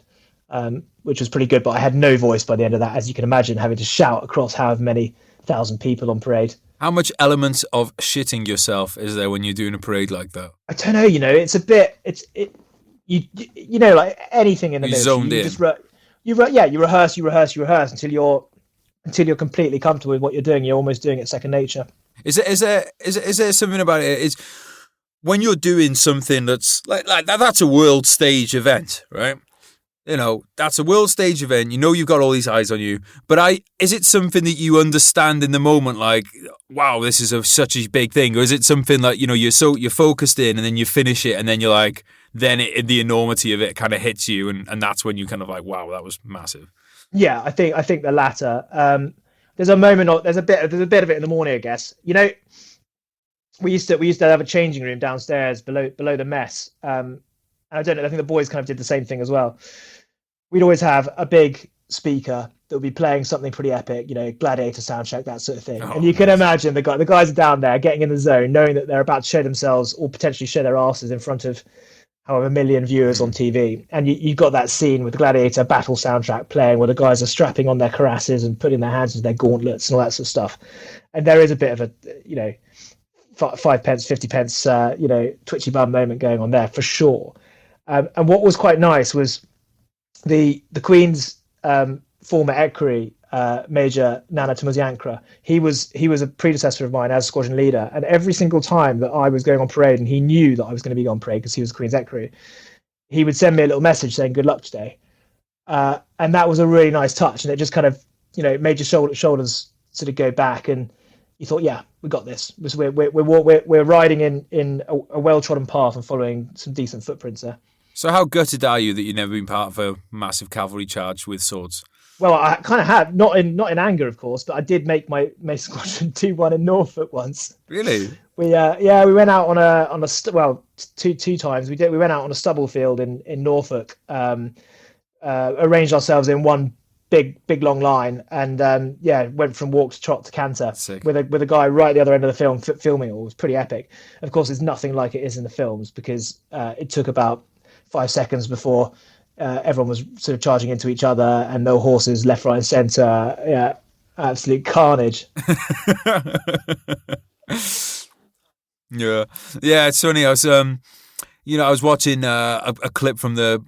which was pretty good, but I had no voice by the end of that, as you can imagine, having to shout across however many thousand people on parade. How much elements of shitting yourself is there when you're doing a parade like that? I don't know, it's a bit, you know, like anything in the military. Zoned in. You rehearse until you're completely comfortable with what you're doing. You're almost doing it second nature. Is there something about it? Is when you're doing something that's like that's a world stage event, right? You know, that's a world stage event. You know, you've got all these eyes on you. But is it something that you understand in the moment? Like, wow, this is such a big thing. Or is it something like, you know, you're focused in and then you finish it and then you're like, the enormity of it kind of hits you. And that's when you kind of like, wow, that was massive. Yeah, I think the latter. There's a moment, there's a bit of it in the morning, I guess. You know, we used to have a changing room downstairs below the mess. And I don't know, I think the boys kind of did the same thing as well. We'd always have a big speaker that would be playing something pretty epic, you know, Gladiator soundtrack, that sort of thing. And you can imagine the guys are down there getting in the zone, knowing that they're about to show themselves or potentially show their asses in front of however million viewers on TV. And you've got that scene with the Gladiator battle soundtrack playing where the guys are strapping on their cuirasses and putting their hands into their gauntlets and all that sort of stuff. And there is a bit of a, you know, 5 pence, 50 pence, you know, twitchy bum moment going on there for sure. And what was quite nice was the Queen's former equerry, Major Nana Tumaziankra. He was a predecessor of mine as squadron leader, and every single time that I was going on parade, and he knew that I was going to be on parade because he was the Queen's equerry, he would send me a little message saying "Good luck today," and that was a really nice touch, and it just kind of, you know, made your shoulders sort of go back, and you thought, yeah, we got this. We're riding in a well-trodden path and following some decent footprints there. So how gutted are you that you've never been part of a massive cavalry charge with swords? Well, I kind of have, not in anger, of course, but I did make my squadron 2-1 in Norfolk once. Really? We we went out on a two times. We went out on a stubble field in Norfolk. Arranged ourselves in one big long line, and went from walk to trot to canter. Sick. With a guy right at the other end of the film filming it all. It was pretty epic. Of course, it's nothing like it is in the films, because it took about 5 seconds before everyone was sort of charging into each other, and no horses left, right, and centre. Yeah, absolute carnage. Yeah, it's funny. I was I was watching a clip from the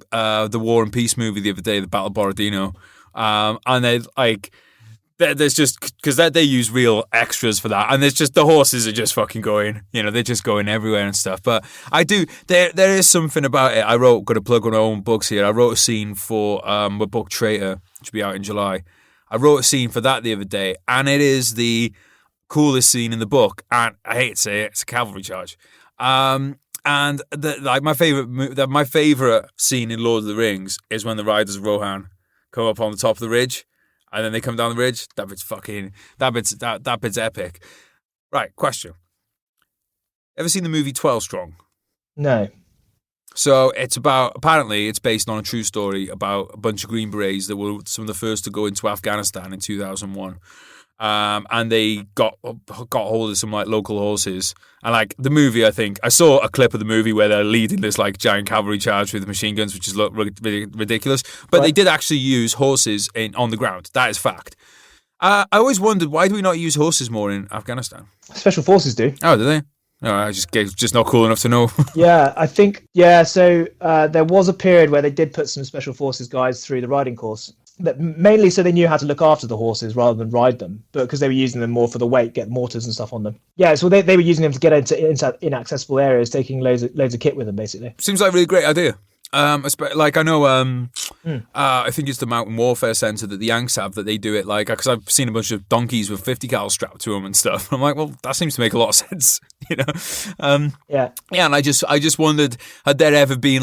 War and Peace movie the other day, the Battle of Borodino, and there's just, because they use real extras for that, and there's just, the horses are just fucking going, they're just going everywhere and stuff. But there is something about it. Got to plug on our own books here. I wrote a scene for my book Traitor, which will be out in July. I wrote a scene for that the other day, and it is the coolest scene in the book, and I hate to say it, it's a cavalry charge. And my favorite scene in Lord of the Rings is when the riders of Rohan come up on the top of the ridge, and then they come down the ridge. That bit's epic. Right, question. Ever seen the movie 12 Strong? No. So apparently it's based on a true story about a bunch of Green Berets that were some of the first to go into Afghanistan in 2001. And they got hold of some local horses, and the movie, I saw a clip of the movie where they're leading this giant cavalry charge with machine guns, which is ridiculous. But They did actually use horses on the ground. That is fact. I always wondered, why do we not use horses more in Afghanistan? Special forces do. Oh, do they? No, I just not cool enough to know. Yeah, I think So there was a period where they did put some special forces guys through the riding course. But mainly so they knew how to look after the horses rather than ride them, but because they were using them more for the weight, get mortars and stuff on them. Yeah, so they were using them to get into inaccessible areas, taking loads of kit with them, basically. Seems like a really great idea. I know, I think it's the Mountain Warfare Centre that the Yanks have, that they do it because I've seen a bunch of donkeys with 50 cal strapped to them and stuff. I'm like, well, that seems to make a lot of sense, Yeah, and I just wondered, had there ever been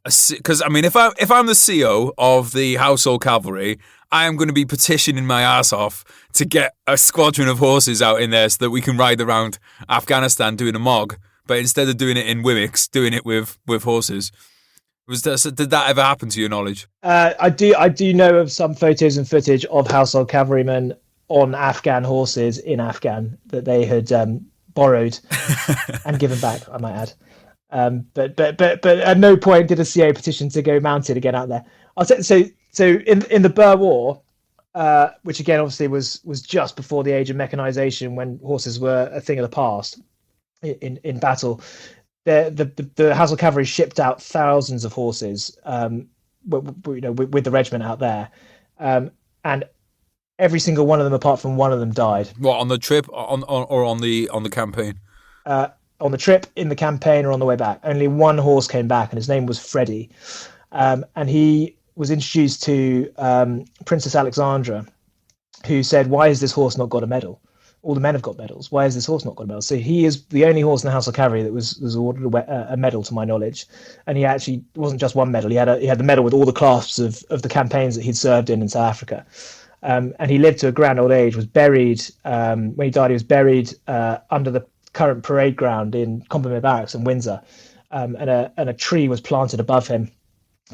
because if I'm the CO of the Household Cavalry, I am going to be petitioning my ass off to get a squadron of horses out in there so that we can ride around Afghanistan doing a MOG, but instead of doing it in Wimics, doing it with horses. Did that ever happen to your knowledge? I do know of some photos and footage of Household Cavalrymen on Afghan horses in Afghan that they had borrowed and given back, I might add. But at no point did a CO petition to go mounted again out there. I'll say so in the Boer War, which again obviously was just before the age of mechanization, when horses were a thing of the past in battle. The Household Cavalry shipped out thousands of horses, with the regiment out there, and every single one of them, apart from one of them, died. What, on the trip, or on the campaign? On the trip, in the campaign, or on the way back. Only one horse came back, and his name was Freddie. And he was introduced to Princess Alexandra, who said, "Why has this horse not got a medal? All the men have got medals. Why has this horse not got a medal?" So he is the only horse in the Household Cavalry that was awarded a medal, to my knowledge. And he actually wasn't just one medal. He had the medal with all the clasps of the campaigns that he'd served in South Africa. And he lived to a grand old age. Was buried when he died. He was buried under the current parade ground in Compliment Barracks in Windsor, and a tree was planted above him.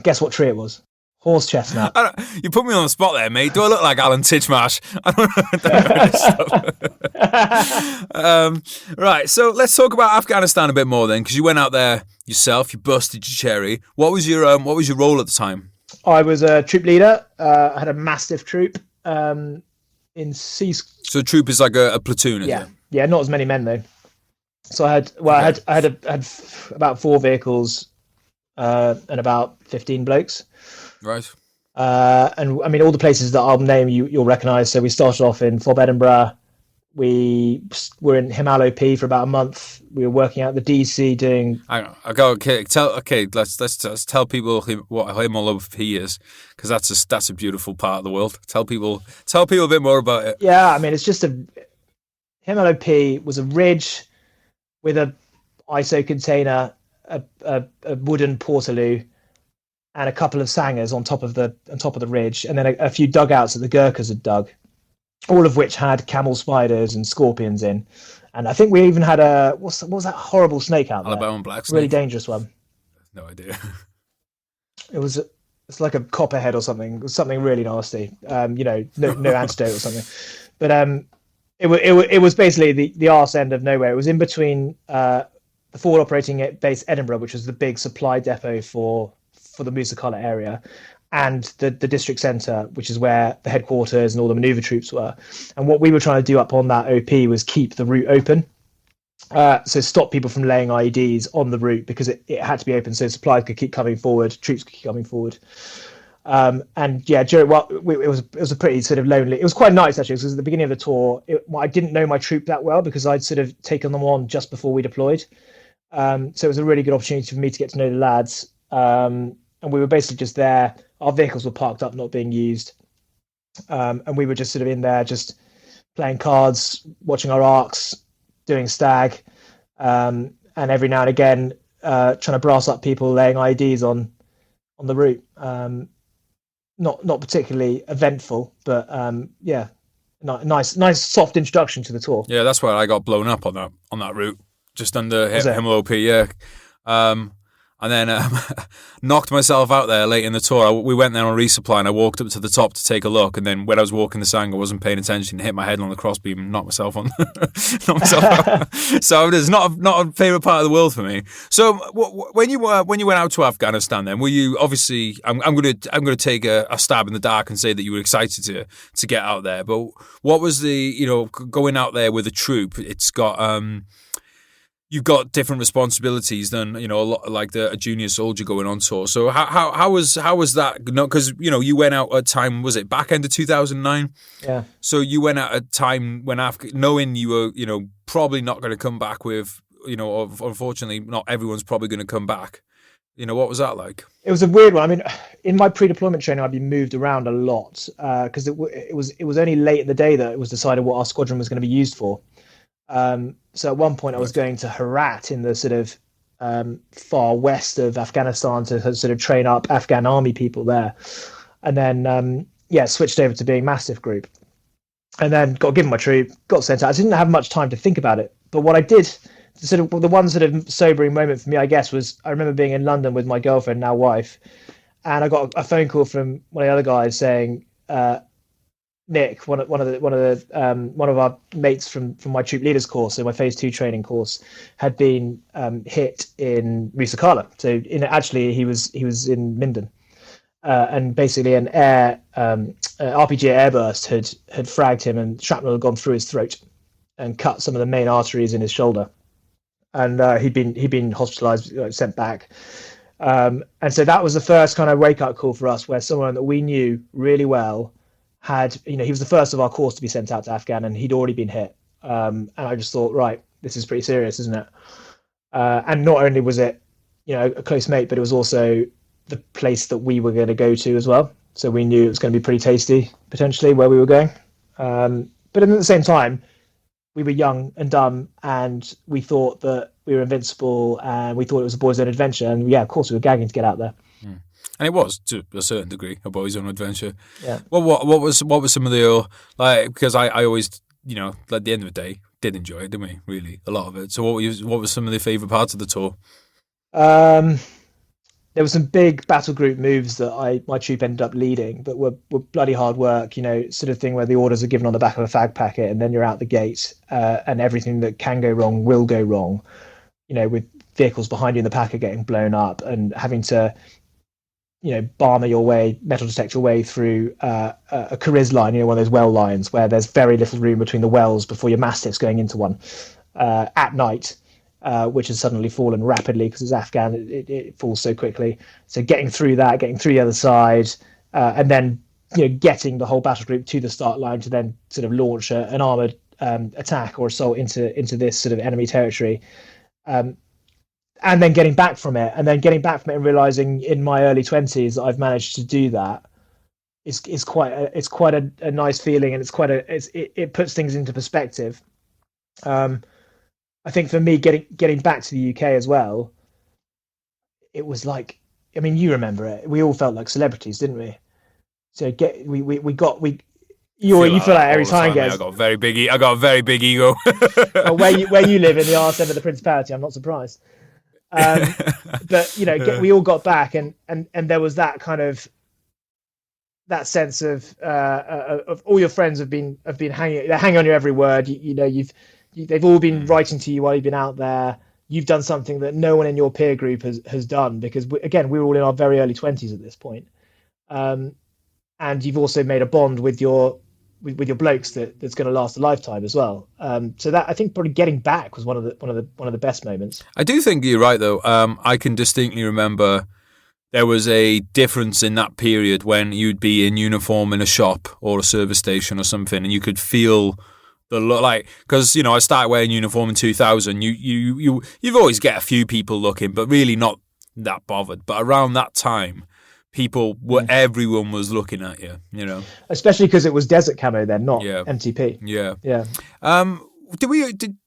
Guess what tree it was? Horse chestnut. You put me on the spot there, mate. Do I look like Alan Titchmarsh? Right, so let's talk about Afghanistan a bit more then, because you went out there yourself. You busted your cherry. What was your role at the time? I was a troop leader. I had a massive troop in C. So a troop is like a platoon, is it? Yeah, not as many men though. So I had about 4 vehicles and about 15 blokes. Right. And I mean, all the places that I'll name you'll recognise. So we started off in Fob Edinburgh. We were in Himalo P for about a month. We were working out the DC doing. Let's tell people what Himalo P is, because that's a beautiful part of the world. Tell people a bit more about it. Yeah, I mean, it's just Himalo P was a ridge with a ISO container, a wooden portaloo, and a couple of sangers on top of the ridge, and then a few dugouts that the Gurkhas had dug, all of which had camel spiders and scorpions in. And I think we even had what was that horrible snake out there? Alabama black Really snake. dangerous one. No idea. It was it's like a copperhead or something. It was something really nasty. No antidote or something. But it was basically the arse end of nowhere. It was in between the forward operating base Edinburgh, which was the big supply depot for the Musakala area, and the district centre, which is where the headquarters and all the manoeuvre troops were. And what we were trying to do up on that OP was keep the route open. So stop people from laying IEDs on the route because it had to be open so supplies could keep coming forward, troops could keep coming forward. And yeah, it was a pretty sort of lonely. It was quite nice actually because at the beginning of the tour, I didn't know my troop that well because I'd sort of taken them on just before we deployed. So it was a really good opportunity for me to get to know the lads. And we were basically just there. Our vehicles were parked up, not being used, and we were just sort of in there, just playing cards, watching our arcs, doing stag, and every now and again trying to brass up people laying IEDs on the route. Not particularly eventful, but yeah, nice soft introduction to the tour. Yeah, that's where I got blown up on that route, just under Himmel OP. Yeah. And then knocked myself out there late in the tour. We went there on resupply, and I walked up to the top to take a look. And then when I was walking the sang, I wasn't paying attention, hit my head on the crossbeam, and knocked myself on, knocked myself out. So it's not a favorite part of the world for me. So when you went out to Afghanistan, then were you obviously? I'm going to take a stab in the dark and say that you were excited to get out there. But what was the going out there with a troop? It's got you've got different responsibilities than a lot like a junior soldier going on tour. So how was that? Because you went out at a time, was it back end of 2009? Yeah. So you went out at a time when knowing you were probably not going to come back with unfortunately not everyone's probably going to come back. What was that like? It was a weird one. I mean, in my pre-deployment training, I'd been moved around a lot because it was only late in the day that it was decided what our squadron was going to be used for. So at one point I was going to Herat in the sort of far west of Afghanistan to sort of train up Afghan army people there. And then, switched over to being Mastiff Group. And then got given my troop, got sent out. I didn't have much time to think about it. But what I did, the one sort of sobering moment for me, I guess, was I remember being in London with my girlfriend, now wife, and I got a phone call from one of the other guys saying, Nick, one of our mates from my troop leaders course, so my phase 2 training course, had been hit in Musakala. So he was in Minden, and basically an RPG airburst had fragged him, and shrapnel had gone through his throat and cut some of the main arteries in his shoulder, and he'd been hospitalised, sent back. And so that was the first kind of wake up call for us, where someone that we knew really well had, he was the first of our course to be sent out to Afghan, and he'd already been hit. And I just thought, right, this is pretty serious, isn't it? And not only was it, a close mate, but it was also the place that we were going to go to as well. So we knew it was going to be pretty tasty, potentially, where we were going. But at the same time, we were young and dumb, and we thought that we were invincible, and we thought it was a boys' own adventure. And yeah, of course, we were gagging to get out there. Mm. And it was, to a certain degree, a boys' own adventure. Yeah. Well, what was some of the because I always at the end of the day did enjoy it, didn't we? Really, a lot of it. So what was some of the favourite parts of the tour? There were some big battle group moves that my troop ended up leading, but were bloody hard work. Sort of thing where the orders are given on the back of a fag packet, and then you're out the gate, and everything that can go wrong will go wrong. With vehicles behind you in the packet getting blown up, and having to barmer your way, metal detect your way through a Cariz line, one of those well lines where there's very little room between the wells before your Mastiff's going into one at night, which has suddenly fallen rapidly because it's Afghan, it falls so quickly. So getting through that, getting through the other side, and then getting the whole battle group to the start line to then sort of launch an armoured attack or assault into this sort of enemy territory. And then getting back from it, and realizing in my early 20s that I've managed to do that is quite a nice feeling, and it puts things into perspective. I think for me, getting back to the UK as well, it was like, you remember it. We all felt like celebrities, didn't we? So You feel like every time, mate. I got a very big ego. Well, where you live in the arse end of the Principality, I'm not surprised. But we all got back, and there was that kind of that sense of all your friends have been hanging on your every word. They've all been writing to you while you've been out there. You've done something that no one in your peer group has done, because we were all in our very early 20s at this point. And you've also made a bond with your blokes that's going to last a lifetime as well. So that, I think, probably getting back was one of the best moments. I do think you're right, though. I can distinctly remember there was a difference in that period when you'd be in uniform in a shop or a service station or something, and you could feel the look, like, because I started wearing uniform in 2000. You've always get a few people looking, but really not that bothered. But around that time, everyone was looking at you. Especially because it was desert camo then, not MTP. Yeah.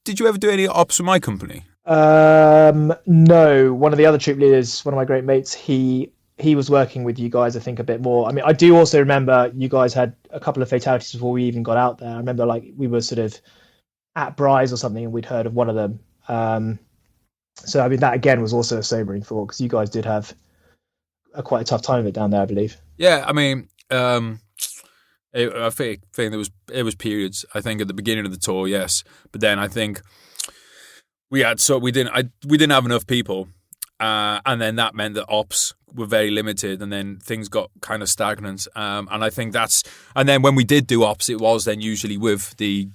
Did you ever do any ops with my company? No. One of the other troop leaders, one of my great mates, he was working with you guys, I think, a bit more. I mean, I do also remember you guys had a couple of fatalities before we even got out there. I remember, like, we were sort of at Bry's or something, and we'd heard of one of them. So I mean, that again was also a sobering thought, because you guys did have quite a tough time of it down there, I believe. Yeah, I mean, I think it was periods. I think at the beginning of the tour, yes, but then I think we didn't have enough people, and then that meant that ops were very limited, and then things got kind of stagnant. And I think and then when we did do ops, it was then usually with the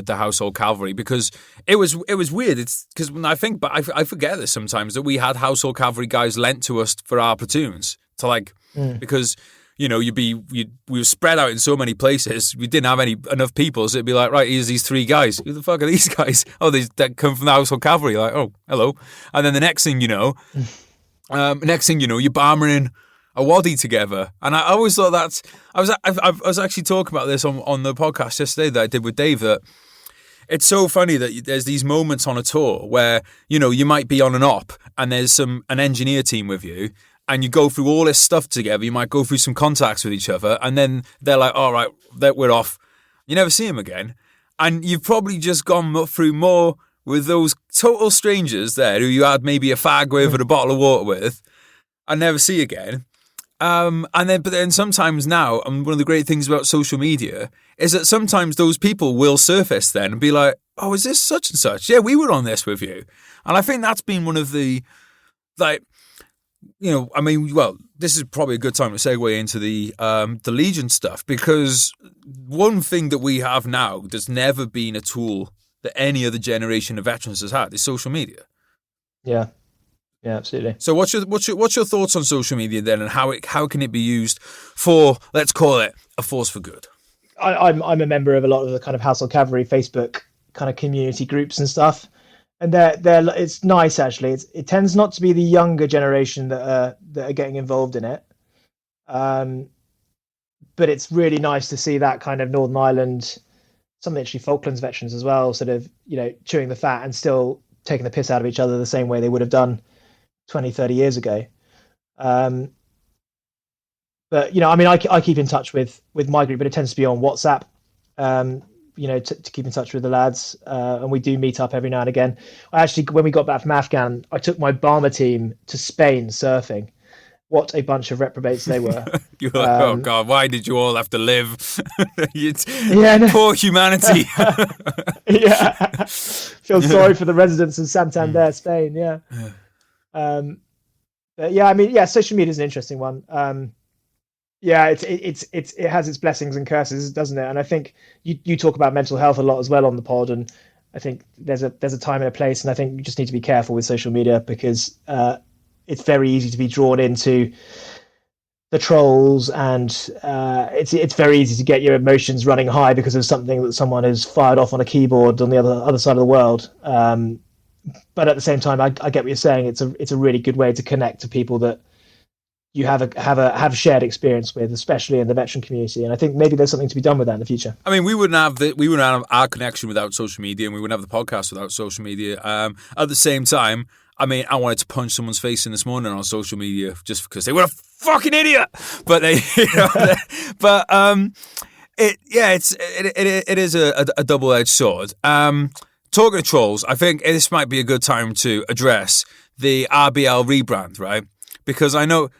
Household Cavalry, because it was weird. It's because when I think, but I forget this sometimes, that we had Household Cavalry guys lent to us for our platoons to because we were spread out in so many places. We didn't have enough people, so it'd be like, right, here's these 3 guys. Who the fuck are these guys? Oh, they come from the Household Cavalry. Like, oh, hello. And then the next thing you know, you're barmering a waddy together. And I always thought I was actually talking about this on the podcast yesterday that I did with Dave, that it's so funny that there's these moments on a tour where you might be on an op and there's an engineer team with you, and you go through all this stuff together. You might go through some contacts with each other, and then they're like, all right, we're off. You never see them again. And you've probably just gone through more with those total strangers there who you had maybe a fag with or a bottle of water with, and never see again. But then sometimes now, and one of the great things about social media is that sometimes those people will surface then and be like, oh, is this such and such? Yeah, we were on this with you. And I think that's been one of the, this is probably a good time to segue into the Legion stuff, because one thing that we have now that's never been a tool that any other generation of veterans has had is social media. Yeah, absolutely. So what's your thoughts on social media then, and how can it be used for, let's call it, a force for good? I'm a member of a lot of the kind of Household Cavalry Facebook kind of community groups and stuff. And it's nice, actually. It tends not to be the younger generation that are getting involved in it, but it's really nice to see that kind of Northern Ireland, some actually Falklands veterans as well, sort of chewing the fat and still taking the piss out of each other the same way they would have done 20, 30 years ago. But I keep in touch with my group, but it tends to be on WhatsApp. To keep in touch with the lads, and we do meet up every now and again. When we got back from Afghan, I took my bomber team to Spain surfing. What a bunch of reprobates they were. You were like, oh God, why did you all have to live? Poor humanity. Yeah. Feel sorry for the residents of Santander, Spain, yeah. Social media is an interesting one. It has its blessings and curses, doesn't it? And I think you talk about mental health a lot as well on the pod, and I think there's a time and a place, and I think you just need to be careful with social media, because it's very easy to be drawn into the trolls, and it's very easy to get your emotions running high because of something that someone has fired off on a keyboard on the other side of the world. But at the same time, I get what you're saying. It's a really good way to connect to people that you have shared experience with, especially in the veteran community, and I think maybe there's something to be done with that in the future. I mean, we wouldn't have our connection without social media, and we wouldn't have the podcast without social media. At the same time, I mean, I wanted to punch someone's face in this morning on social media just because they were a fucking idiot, but it is a double-edged sword. Talking of trolls, I think this might be a good time to address the RBL rebrand, right? Because I know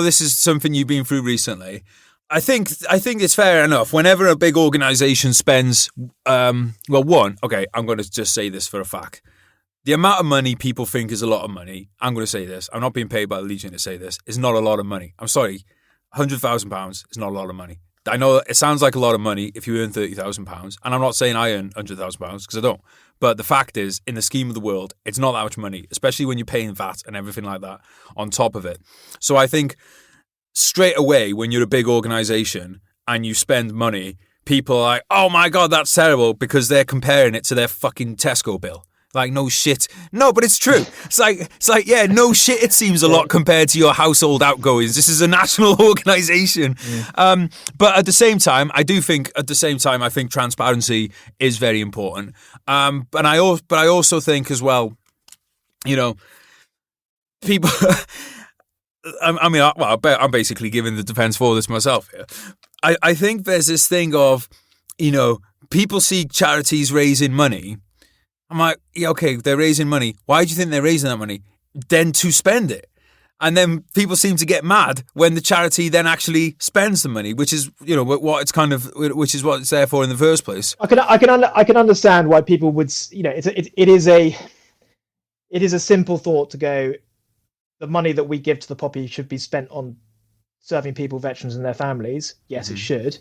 this is something you've been through recently. I think it's fair enough. Whenever a big organisation spends, I'm going to just say this for a fact. The amount of money people think is a lot of money. I'm going to say this. I'm not being paid by the Legion to say this. It's not a lot of money. I'm sorry. £100,000 is not a lot of money. I know it sounds like a lot of money if you earn £30,000, and I'm not saying I earn £100,000 because I don't. But the fact is, in the scheme of the world, it's not that much money, especially when you're paying VAT and everything like that on top of it. So I think straight away, when you're a big organisation and you spend money, people are like, "Oh my God, that's terrible," because they're comparing it to their fucking Tesco bill. Like, no shit. No, but it's true. It's like, yeah, no shit. It seems a lot compared to your household outgoings. This is a national organisation. But at the same time, I think transparency is very important. But I also think as well, people. I'm basically giving the defence for this myself here. I think there's this thing of, people see charities raising money. I'm like, yeah, okay, they're raising money. Why do you think they're raising that money? Then to spend it. And then people seem to get mad when the charity then actually spends the money, which is, what it's there for in the first place. I can understand why people would, it is a simple thought to go, the money that we give to the poppy should be spent on serving people, veterans and their families. Yes, it should.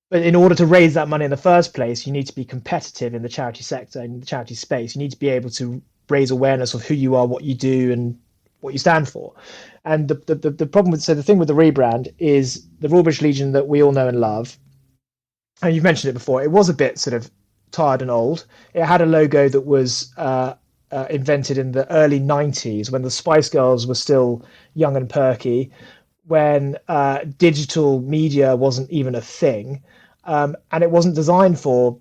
But in order to raise that money in the first place, you need to be competitive in the charity sector, in the charity space. You need to be able to raise awareness of who you are, what you do, and what you stand for. And the problem with, the thing with the rebrand is the Royal British Legion that we all know and love. And you've mentioned it before. It was a bit sort of tired and old. It had a logo that was invented in the early 90s when the Spice Girls were still young and perky, when digital media wasn't even a thing. And it wasn't designed for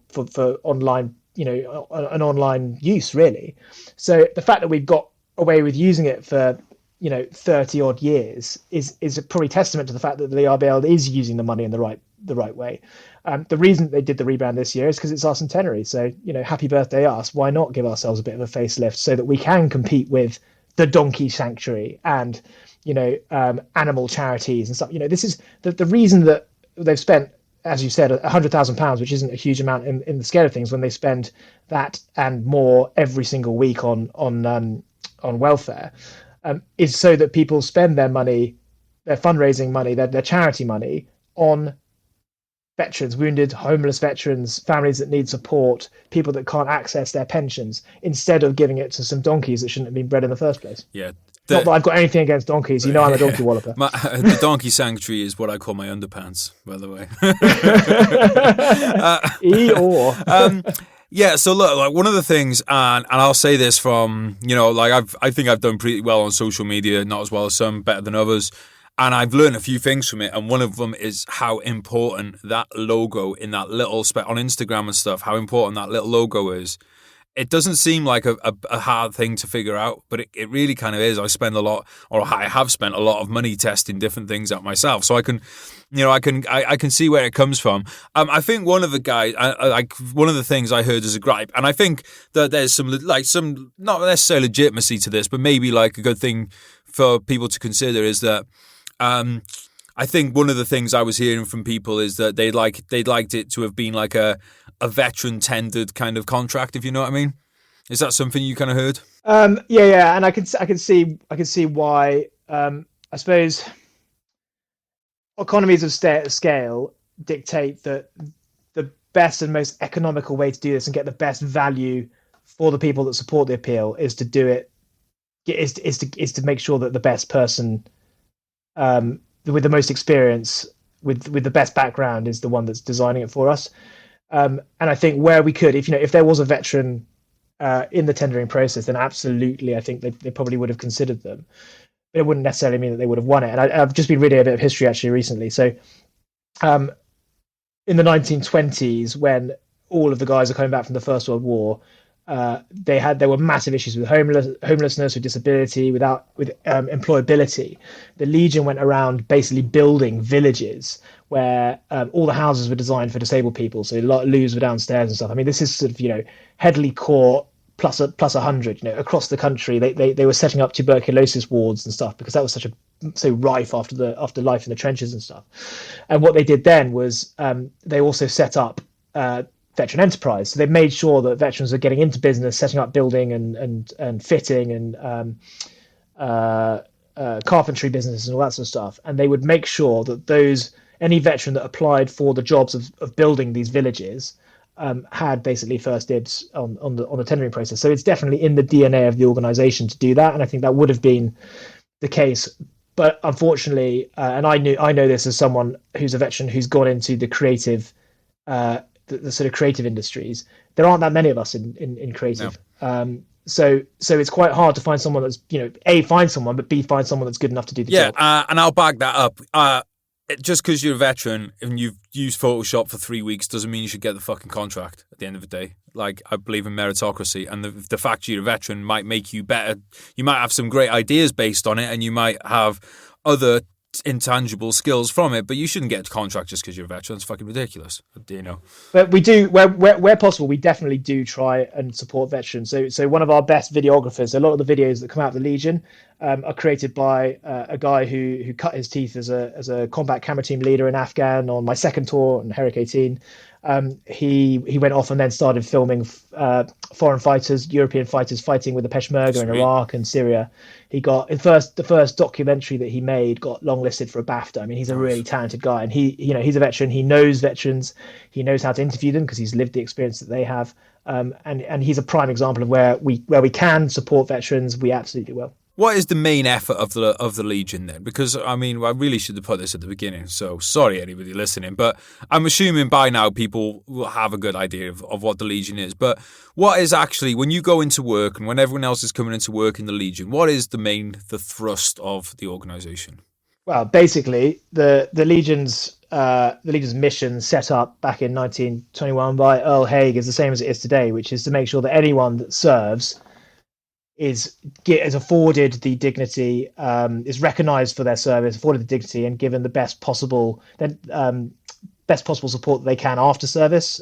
online, an online use, really. So the fact that we've got away with using it for, 30 odd years is a probably testament to the fact that the RBL is using the money in the right way. The reason they did the rebrand this year is because it's our centenary. So, happy birthday us. Why not give ourselves a bit of a facelift so that we can compete with the Donkey Sanctuary and, animal charities and stuff. This is the reason that they've spent, as you said, £100,000, which isn't a huge amount in the scale of things, when they spend that and more every single week on welfare, is so that people spend their money, their fundraising money, their charity money on veterans, wounded, homeless veterans, families that need support, people that can't access their pensions, instead of giving it to some donkeys that shouldn't have been bred in the first place. Yeah. Not that I've got anything against donkeys. I'm a donkey walloper. The Donkey Sanctuary is what I call my underpants, by the way. Yeah, so look, like one of the things, and I'll say this from, I think I've done pretty well on social media, not as well as some, better than others. And I've learned a few things from it. And one of them is how important that logo in that little on Instagram and stuff, how important that little logo is. It doesn't seem like a hard thing to figure out, but it really kind of is. I have spent a lot of money testing different things out myself. So I can see where it comes from. I think one of the things I heard as a gripe, and I think that there's some not necessarily legitimacy to this, but maybe like a good thing for people to consider is that, I think one of the things I was hearing from people is that they'd liked it to have been like a veteran tendered kind of contract, if you know what I mean. Is that something you kind of heard? Yeah, and I can see why. I suppose economies of scale dictate that the best and most economical way to do this and get the best value for the people that support the appeal is to do it. Is to make sure that the best person, with the most experience, with the best background, is the one that's designing it for us. And I think where we could, if there was a veteran in the tendering process, then absolutely, I think they probably would have considered them. But it wouldn't necessarily mean that they would have won it. And I've just been reading a bit of history actually recently. So in the 1920s, when all of the guys are coming back from the First World War, there were massive issues with homelessness, with disability, with employability. The Legion went around basically building villages where all the houses were designed for disabled people. So loos were downstairs and stuff. I mean, this is sort of, Headley Court plus 100, across the country. They were setting up tuberculosis wards and stuff because that was so rife after life in the trenches and stuff. And what they did then was they also set up veteran enterprise. So they made sure that veterans were getting into business, setting up building and fitting and carpentry businesses and all that sort of stuff. And they would make sure that any veteran that applied for the jobs of building these villages had basically first dibs on the tendering process. So it's definitely in the DNA of the organisation to do that, and I think that would have been the case. But unfortunately, and I know this as someone who's a veteran who's gone into the creative, the sort of creative industries. There aren't that many of us in creative. No. So it's quite hard to find someone that's A, find someone, but B, find someone that's good enough to do the job. Yeah, and I'll back that up. Just because you're a veteran and you've used Photoshop for 3 weeks doesn't mean you should get the fucking contract at the end of the day. Like, I believe in meritocracy, and the fact you're a veteran might make you better. You might have some great ideas based on it, and you might have other intangible skills from it, but you shouldn't get a contract just because you're a veteran. It's fucking ridiculous, But we do, where possible, we definitely do try and support veterans. So one of our best videographers, a lot of the videos that come out of the Legion are created by a guy who cut his teeth as a combat camera team leader in Afghan on my second tour on Herrick 18. He went off and then started filming foreign fighters, European fighters fighting with the Peshmerga in Iraq and Syria. He got the first documentary that he made got longlisted for a BAFTA. I mean, he's a really talented guy, and he's a veteran. He knows veterans. He knows how to interview them because he's lived the experience that they have. And he's a prime example of where we can support veterans. We absolutely will. What is the main effort of the Legion then? Because, I mean, I really should have put this at the beginning, so sorry anybody listening, but I'm assuming by now people will have a good idea of what the Legion is. But what is actually, when you go into work and when everyone else is coming into work in the Legion, what is the thrust of the organisation? Well, basically, the Legion's mission set up back in 1921 by Earl Haig is the same as it is today, which is to make sure that anyone that serves is afforded the dignity, is recognised for their service, afforded the dignity, and given the best possible support that they can after service.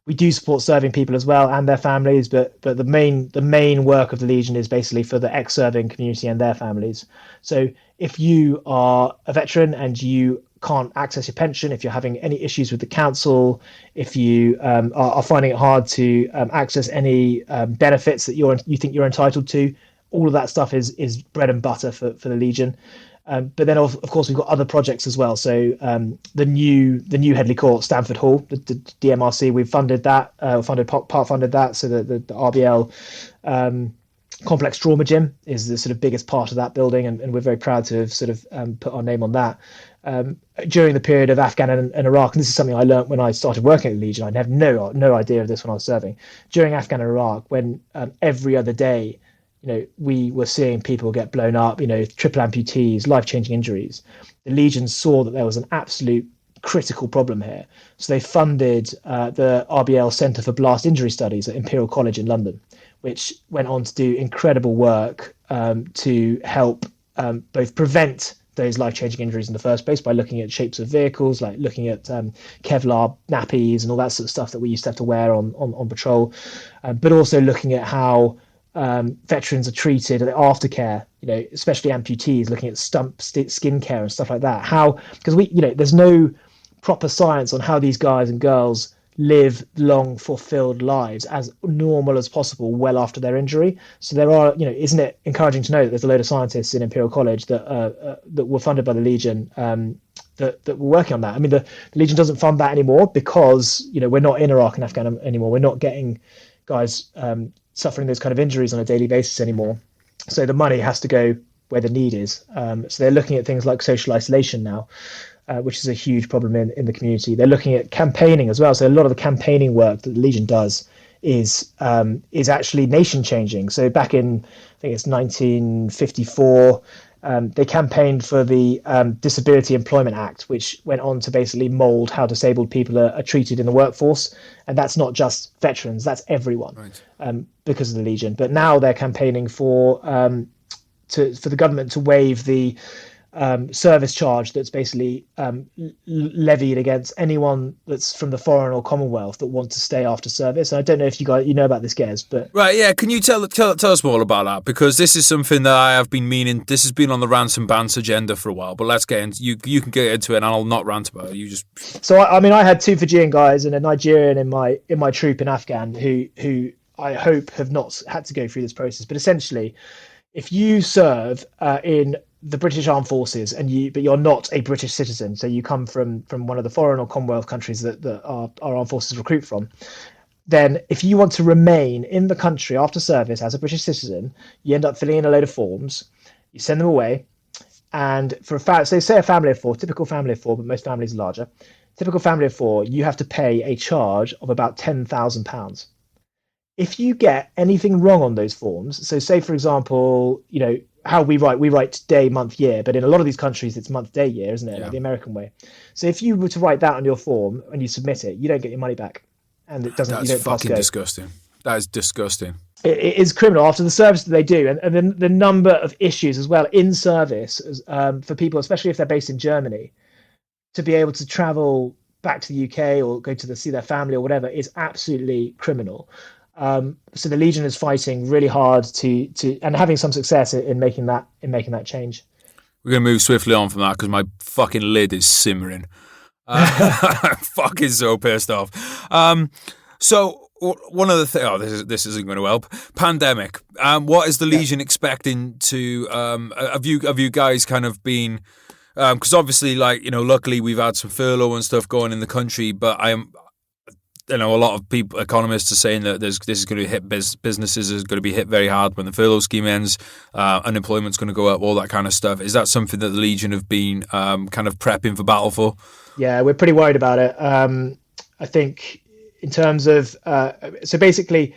We do support serving people as well and their families, but the main work of the Legion is basically for the ex-serving community and their families. So if you are a veteran and you can't access your pension, if you're having any issues with the council, if you are finding it hard to access any benefits that you think you're entitled to, all of that stuff is bread and butter for the Legion. But then of course we've got other projects as well. So the new Headley Court, Stamford Hall, the DMRC, we've funded that, part funded that. So the RBL complex trauma gym is the sort of biggest part of that building, and we're very proud to have sort of put our name on that. During the period of Afghan and Iraq, and this is something I learned when I started working at the Legion. I had no idea of this when I was serving. During Afghan and Iraq, when every other day, we were seeing people get blown up, triple amputees, life-changing injuries. The Legion saw that there was an absolute critical problem here. So they funded the RBL Centre for Blast Injury Studies at Imperial College in London, which went on to do incredible work to help both prevent those life-changing injuries in the first place by looking at shapes of vehicles, like looking at Kevlar nappies and all that sort of stuff that we used to have to wear on patrol, but also looking at how veterans are treated at the aftercare, especially amputees, looking at skin care and stuff like that. Because there's no proper science on how these guys and girls live long, fulfilled lives as normal as possible well after their injury. So there are, isn't it encouraging to know that there's a load of scientists in Imperial College that were funded by the Legion that were working on that. I mean, the Legion doesn't fund that anymore because, we're not in Iraq and Afghanistan anymore. We're not getting guys suffering those kind of injuries on a daily basis anymore. So the money has to go where the need is. So they're looking at things like social isolation now, which is a huge problem in the community. They're looking at campaigning as well. So a lot of the campaigning work that the Legion does is actually nation changing. So back in, I think it's 1954, They campaigned for the Disability Employment Act, which went on to basically mould how disabled people are treated in the workforce. And that's not just veterans, that's everyone, right. Because of the Legion. But now they're campaigning for the government to waive the service charge that's basically levied against anyone that's from the foreign or Commonwealth that want to stay after service. And I don't know if you know about this, Gez, but right, yeah. Can you tell us more about that? Because this is something that I have been meaning. This has been on the rants and bants agenda for a while. But let's get into you can get into it, and I'll not rant about it. You just. So I had 2 Fijian guys and a Nigerian in my troop in Afghan who I hope have not had to go through this process. But essentially, if you serve in the British Armed Forces but you're not a British citizen, so you come from one of the foreign or Commonwealth countries that our armed forces recruit from, then if you want to remain in the country after service as a British citizen, you end up filling in a load of forms, you send them away, and for say a family of 4, typical family of 4, but most families are larger, typical family of 4, you have to pay a charge of about £10,000. If you get anything wrong on those forms, so say for example, how we write day, month, year, but in a lot of these countries it's month, day, year, isn't it? Yeah. Like the American way. So if you were to write that on your form and you submit it, you don't get your money back, and it doesn't. That's fucking disgusting. That is disgusting. It is criminal after the service that they do, and then the number of issues as well in service for people, especially if they're based in Germany, to be able to travel back to the UK or go to see their family or whatever is absolutely criminal. So the Legion is fighting really hard to and having some success in making that change. We're going to move swiftly on from that because my fucking lid is simmering. I'm fucking so pissed off. So one of the things, this isn't going to help. Pandemic. What is the Legion expecting to? Have you guys kind of been? Because obviously, luckily we've had some furlough and stuff going in the country, but a lot of people, economists, are saying that this is going to hit businesses is going to be hit very hard when the furlough scheme ends. Unemployment's going to go up, all that kind of stuff. Is that something that the Legion have been kind of prepping for battle for? Yeah, we're pretty worried about it. I think in terms of so basically,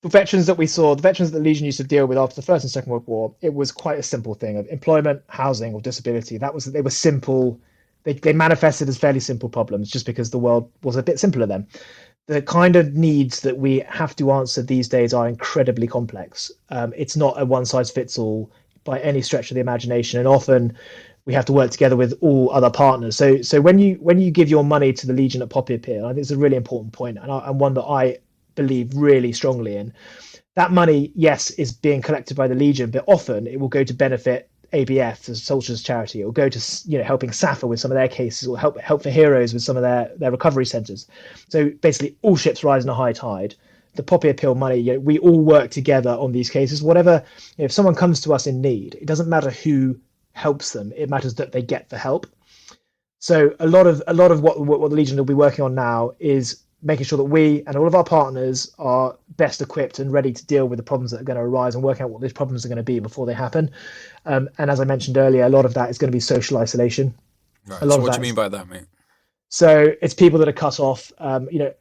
the veterans that the Legion used to deal with after the First and Second World War, it was quite a simple thing of employment, housing, or disability. They were simple. They manifested as fairly simple problems just because the world was a bit simpler then. The kind of needs that we have to answer these days are incredibly complex. It's not a one-size-fits-all by any stretch of the imagination, and often we have to work together with all other partners. So when you give your money to the Legion at Poppy Appeal, I think it's a really important point, and one that I believe really strongly in. That money, yes, is being collected by the Legion, but often it will go to benefit ABF, the Soldiers Charity. It will go to helping SAFA with some of their cases, or help for Heroes with some of their recovery centres. So basically, all ships rise in a high tide. The Poppy Appeal money, we all work together on these cases. Whatever, if someone comes to us in need, it doesn't matter who helps them. It matters that they get the help. So a lot of what the Legion will be working on now is making sure that we and all of our partners are best equipped and ready to deal with the problems that are going to arise and work out what these problems are going to be before they happen. And as I mentioned earlier, a lot of that is going to be social isolation. Right. So what do you mean by that, mate? So it's people that are cut off,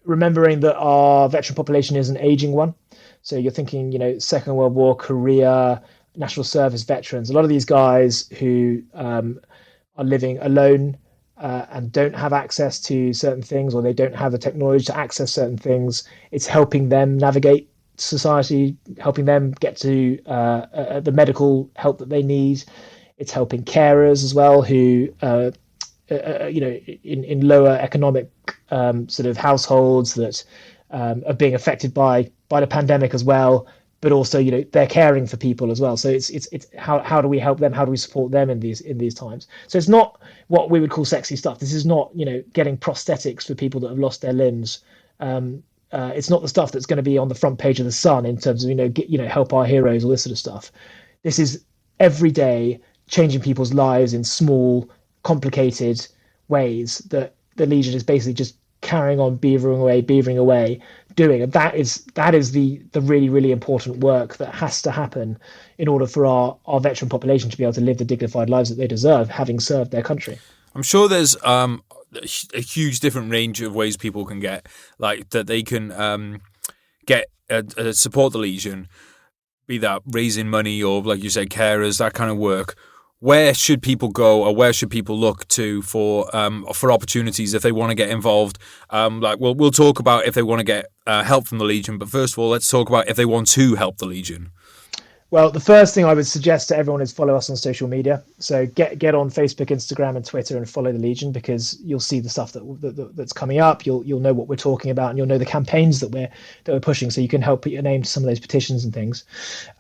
remembering that our veteran population is an aging one. So you're thinking, Second World War, Korea, national service veterans, a lot of these guys who are living alone, and don't have access to certain things, or they don't have the technology to access certain things. It's helping them navigate society, helping them get to the medical help that they need. It's helping carers as well, who in lower economic sort of households that are being affected by the pandemic as well. But also, they're caring for people as well. So it's how do we help them? How do we support them in these times? So it's not what we would call sexy stuff. This is not getting prosthetics for people that have lost their limbs. It's not the stuff that's going to be on the front page of the Sun in terms of help our heroes, all this sort of stuff. This is every day changing people's lives in small, complicated ways that the Legion is basically just carrying on beavering away doing. And that is the really, really important work that has to happen in order for our veteran population to be able to live the dignified lives that they deserve, having served their country. I'm sure there's a huge different range of ways people can get, that they can get support the Legion. be that raising money or, like you said, carers, that kind of work, where should people go, or where should people look to for opportunities if they want to get involved? Like we'll talk about if they want to get help from the Legion, but first of all, let's talk about if they want to help the Legion. Well, the first thing I would suggest to everyone is follow us on social media. So get on Facebook, Instagram, and Twitter, and follow the Legion, because you'll see the stuff that's coming up. You'll know what we're talking about, and you'll know the campaigns that we're pushing. So you can help put your name to some of those petitions and things.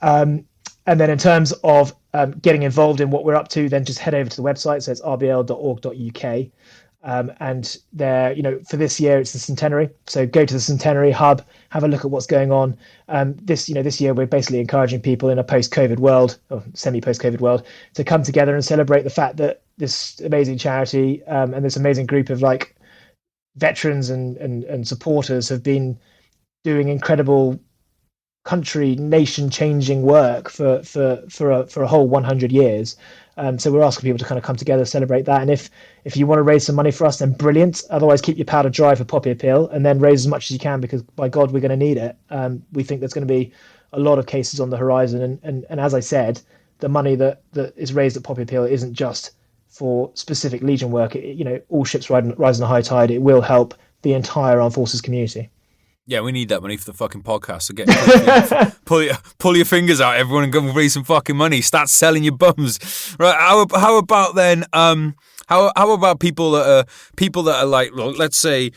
And then in terms of getting involved in what we're up to, then just head over to the website. So it's rbl.org.uk. And there, for this year, it's the centenary. So go to the centenary hub, have a look at what's going on. This year, we're basically encouraging people in a post-COVID world, or semi-post-COVID world, to come together and celebrate the fact that this amazing charity and this amazing group of like veterans and supporters have been doing incredible country, nation-changing work for a whole 100 years. So we're asking people to kind of come together, celebrate that. And if you want to raise some money for us, then brilliant. Otherwise, keep your powder dry for Poppy Appeal, and then raise as much as you can, because by God, we're going to need it. We think there's going to be a lot of cases on the horizon. And as I said, the money that is raised at Poppy Appeal isn't just for specific Legion work. All ships rise on a high tide. It will help the entire armed forces community. Yeah, we need that money for the fucking podcast. So pull your fingers out, everyone, and go and raise some fucking money. Start selling your bums, right? How about then? How about people that are like, let's say,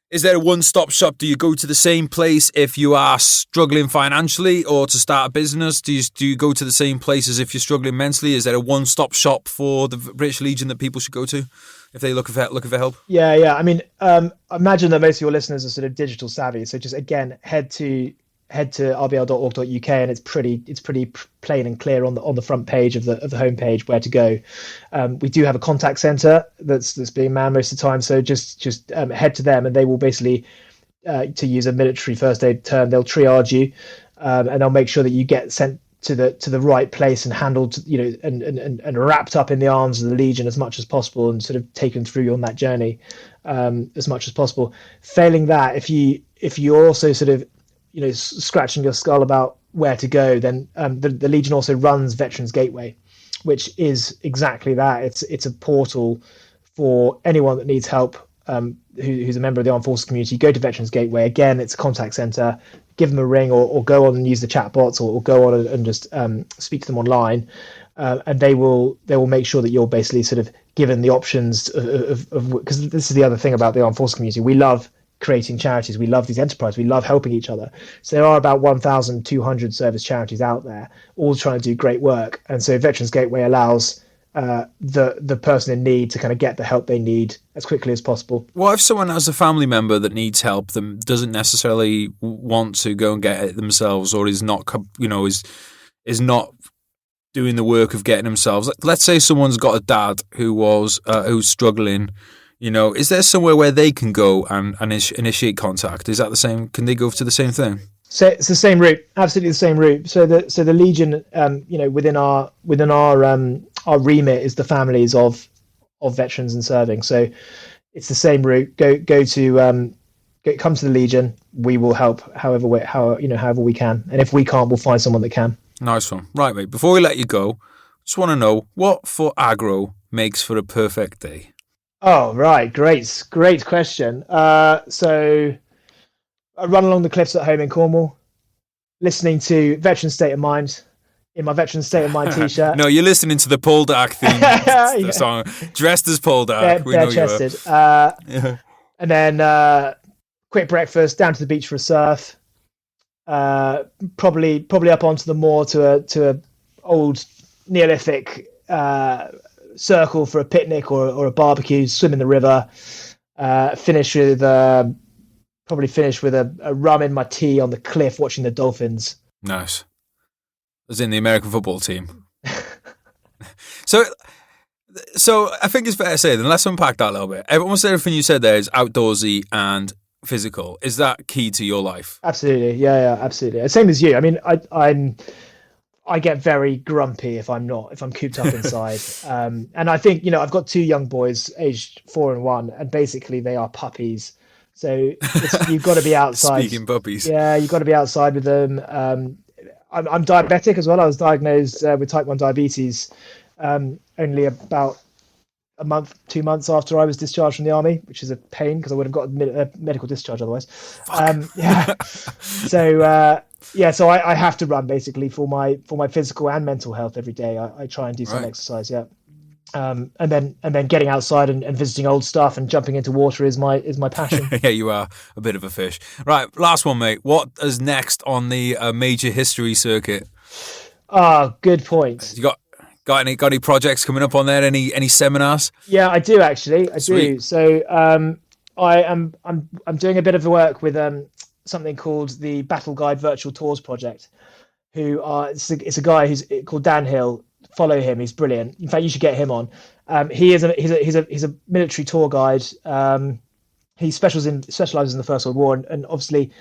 is there a one-stop shop? Do you go to the same place if you are struggling financially, or to start a business? Do you go to the same place as if you're struggling mentally? Is there a one-stop shop for the British Legion that people should go to if they look for help? Yeah. I mean, I imagine that most of your listeners are sort of digital savvy. So just again, head to rbl.org.uk, and it's pretty plain and clear on the front page of the homepage where to go. We do have a contact center that's being manned most of the time. So just head to them, and they will basically, to use a military first aid term, they'll triage you, and they'll make sure that you get sent to the right place and handled, and wrapped up in the arms of the Legion as much as possible, and sort of taken through on that journey as much as possible. Failing that, if you're also sort of scratching your skull about where to go, then the Legion also runs Veterans Gateway, which is exactly that. It's a portal for anyone that needs help, who's a member of the armed forces community. Go to Veterans Gateway. Again, it's a contact center. Give them a ring, or go on and use the chat bots, or go on and just speak to them online, and they will make sure that you're basically sort of given the options of because this is the other thing about the armed forces community. We love creating charities. We love these enterprises. We love helping each other. So there are about 1,200 service charities out there, all trying to do great work. And so Veterans Gateway allows the person in need to kind of get the help they need as quickly as possible. What if someone has a family member that needs help, that doesn't necessarily want to go and get it themselves, or is not, is not doing the work of getting themselves? Let's say someone's got a dad who's struggling. Is there somewhere where they can go and initiate contact? Is that the same? Can they go to the same thing? So it's the same route, absolutely the same route. So the Legion, within our remit is the families of veterans and serving. So it's the same route. Come to the Legion. We will help however we can, and if we can't, we'll find someone that can. Nice one, right, mate. Before we let you go, just want to know what for aggro makes for a perfect day. Oh, right. Great question. So I run along the cliffs at home in Cornwall, listening to Veteran State of Mind in my Veteran State of Mind t-shirt. No, you're listening to the Poldark theme song, dressed as Poldark. We know chested. Yeah. And then quick breakfast, down to the beach for a surf. Probably up onto the moor to a old Neolithic circle for a picnic or a barbecue, swim in the river, finish with a rum in my tea on the cliff watching the dolphins. Nice. As in the American football team. So I think it's fair to say, then let's unpack that a little bit. Almost everything you said there is outdoorsy and physical. Is that key to your life? Absolutely. Yeah, absolutely. Same as you. I mean, I get very grumpy if I'm cooped up inside. And I think, I've got two young boys aged 4 and 1, and basically they are puppies. So you've got to be outside. Speaking puppies. Yeah, you've got to be outside with them. I'm diabetic as well. I was diagnosed with type 1 diabetes only about a month, 2 months after I was discharged from the army, which is a pain because I would have got a medical discharge otherwise. Yeah. So so I have to run basically for my physical and mental health every day. I try and do some exercise. Yeah. And then getting outside and visiting old stuff and jumping into water is my passion. Yeah, you are a bit of a fish. Right, last one, mate. What is next on the major history circuit? Good point. You got any projects coming up on there? Any seminars? Yeah, I do actually. I do. So I'm doing a bit of work with something called the Battle Guide Virtual Tours Project. It's a guy who's called Dan Hill. Follow him; he's brilliant. In fact, you should get him on. He's a military tour guide. He specializes in the First World War, and obviously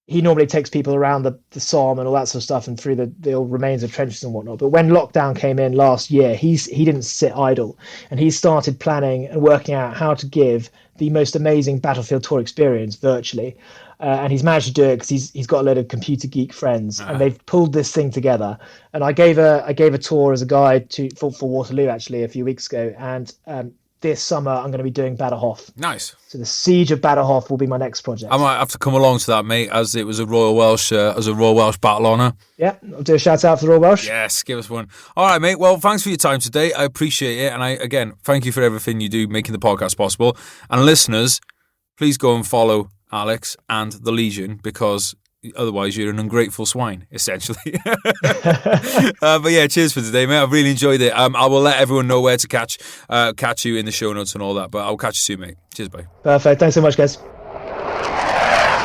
he normally takes people around the Somme and all that sort of stuff, and through the old remains of trenches and whatnot. But when lockdown came in last year, he didn't sit idle, and he started planning and working out how to give the most amazing battlefield tour experience virtually. And he's managed to do it because he's got a load of computer geek friends, and they've pulled this thing together. And I gave a tour as a guide for Waterloo actually a few weeks ago, and this summer I'm going to be doing Bad Hof. Nice. So the Siege of Bad Hof will be my next project. I might have to come along to that, mate, as it was a Royal Welsh battle honour. Yeah, I'll do a shout out for the Royal Welsh. Yes, give us one. All right, mate. Well, thanks for your time today. I appreciate it, and again thank you for everything you do, making the podcast possible. And listeners, please go and follow Alex and the Legion, because otherwise you're an ungrateful swine, essentially. But yeah, cheers for today, mate. I've really enjoyed it. I will let everyone know where to catch you in the show notes and all that, but I'll catch you soon, mate. Cheers, bye. Perfect. Thanks so much, guys.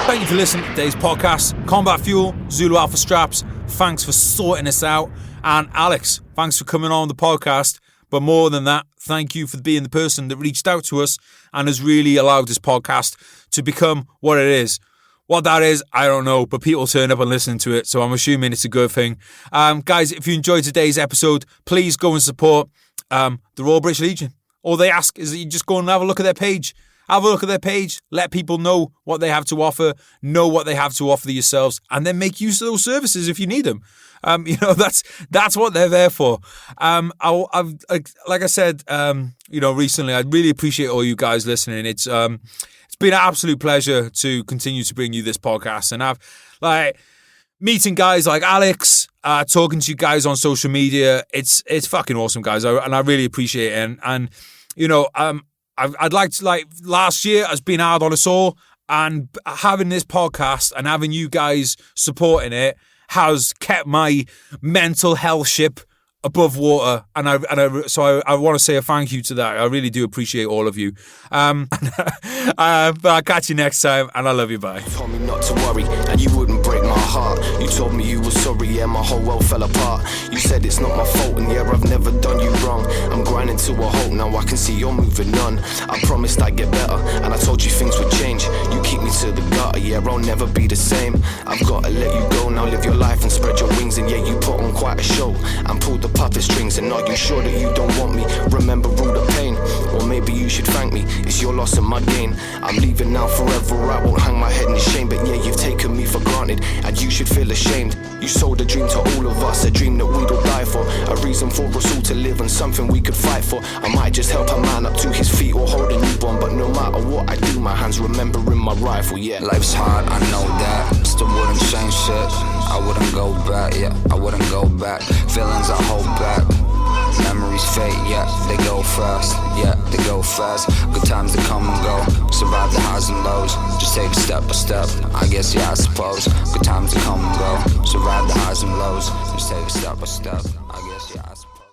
Thank you for listening to today's podcast. Combat Fuel, Zulu Alpha Straps, thanks for sorting us out. And Alex, thanks for coming on the podcast. But more than that, thank you for being the person that reached out to us and has really allowed this podcast to become what it is. What that is, I don't know, but people turn up and listen to it, so I'm assuming it's a good thing. Guys, if you enjoyed today's episode, please go and support the Royal British Legion. All they ask is that you just go and have a look at their page. Have a look at their page, let people know what they have to offer, know what they have to offer yourselves, and then make use of those services if you need them. That's what they're there for. Like I said, recently, I really appreciate all you guys listening. It's been an absolute pleasure to continue to bring you this podcast, and I've meeting guys like Alex, talking to you guys on social media. It's fucking awesome, guys, and I really appreciate it. And I'd like to, last year has been hard on us all, and having this podcast and having you guys supporting it has kept my mental health ship above water, so I want to say a thank you to that. I really do appreciate all of you. But I'll catch you next time, and I love you. Bye. You told me not to worry, and you wouldn't break my heart. You told me you were sorry, yeah, my whole world fell apart. You said it's not my fault, and yeah, I've never done you wrong. I'm grinding to a halt, now I can see you're moving on. I promised I'd get better, and I told you things would change. You keep me to the gutter, yeah, I'll never be the same. I've got to let you go, now live your life and spread your wings. And yeah, you put on quite a show, and pulled the puppet strings. And are you sure that you don't want me? Remember all the pain, or maybe you should thank me. It's your loss and my gain. I'm leaving now forever, I won't hang my head in shame. But yeah, you've taken me for granted, and you should feel ashamed. You sold a dream to all of us, a dream that we'd all die for, a reason for us all to live and something we could fight for. I might just help a man up to his feet or hold a newborn, but no matter what I do, my hands remembering my rifle, yeah. Life's hard, I know that, still wouldn't change shit. I wouldn't go back, yeah, I wouldn't go back. Feelings I hold back, memories fade, yeah, they go fast, yeah, they go fast. Good times to come and go, survive the highs and lows, just take it step by step, I guess, yeah, I suppose. Good times to come and go, survive the highs and lows, just take it step by step, I guess, yeah, I suppose.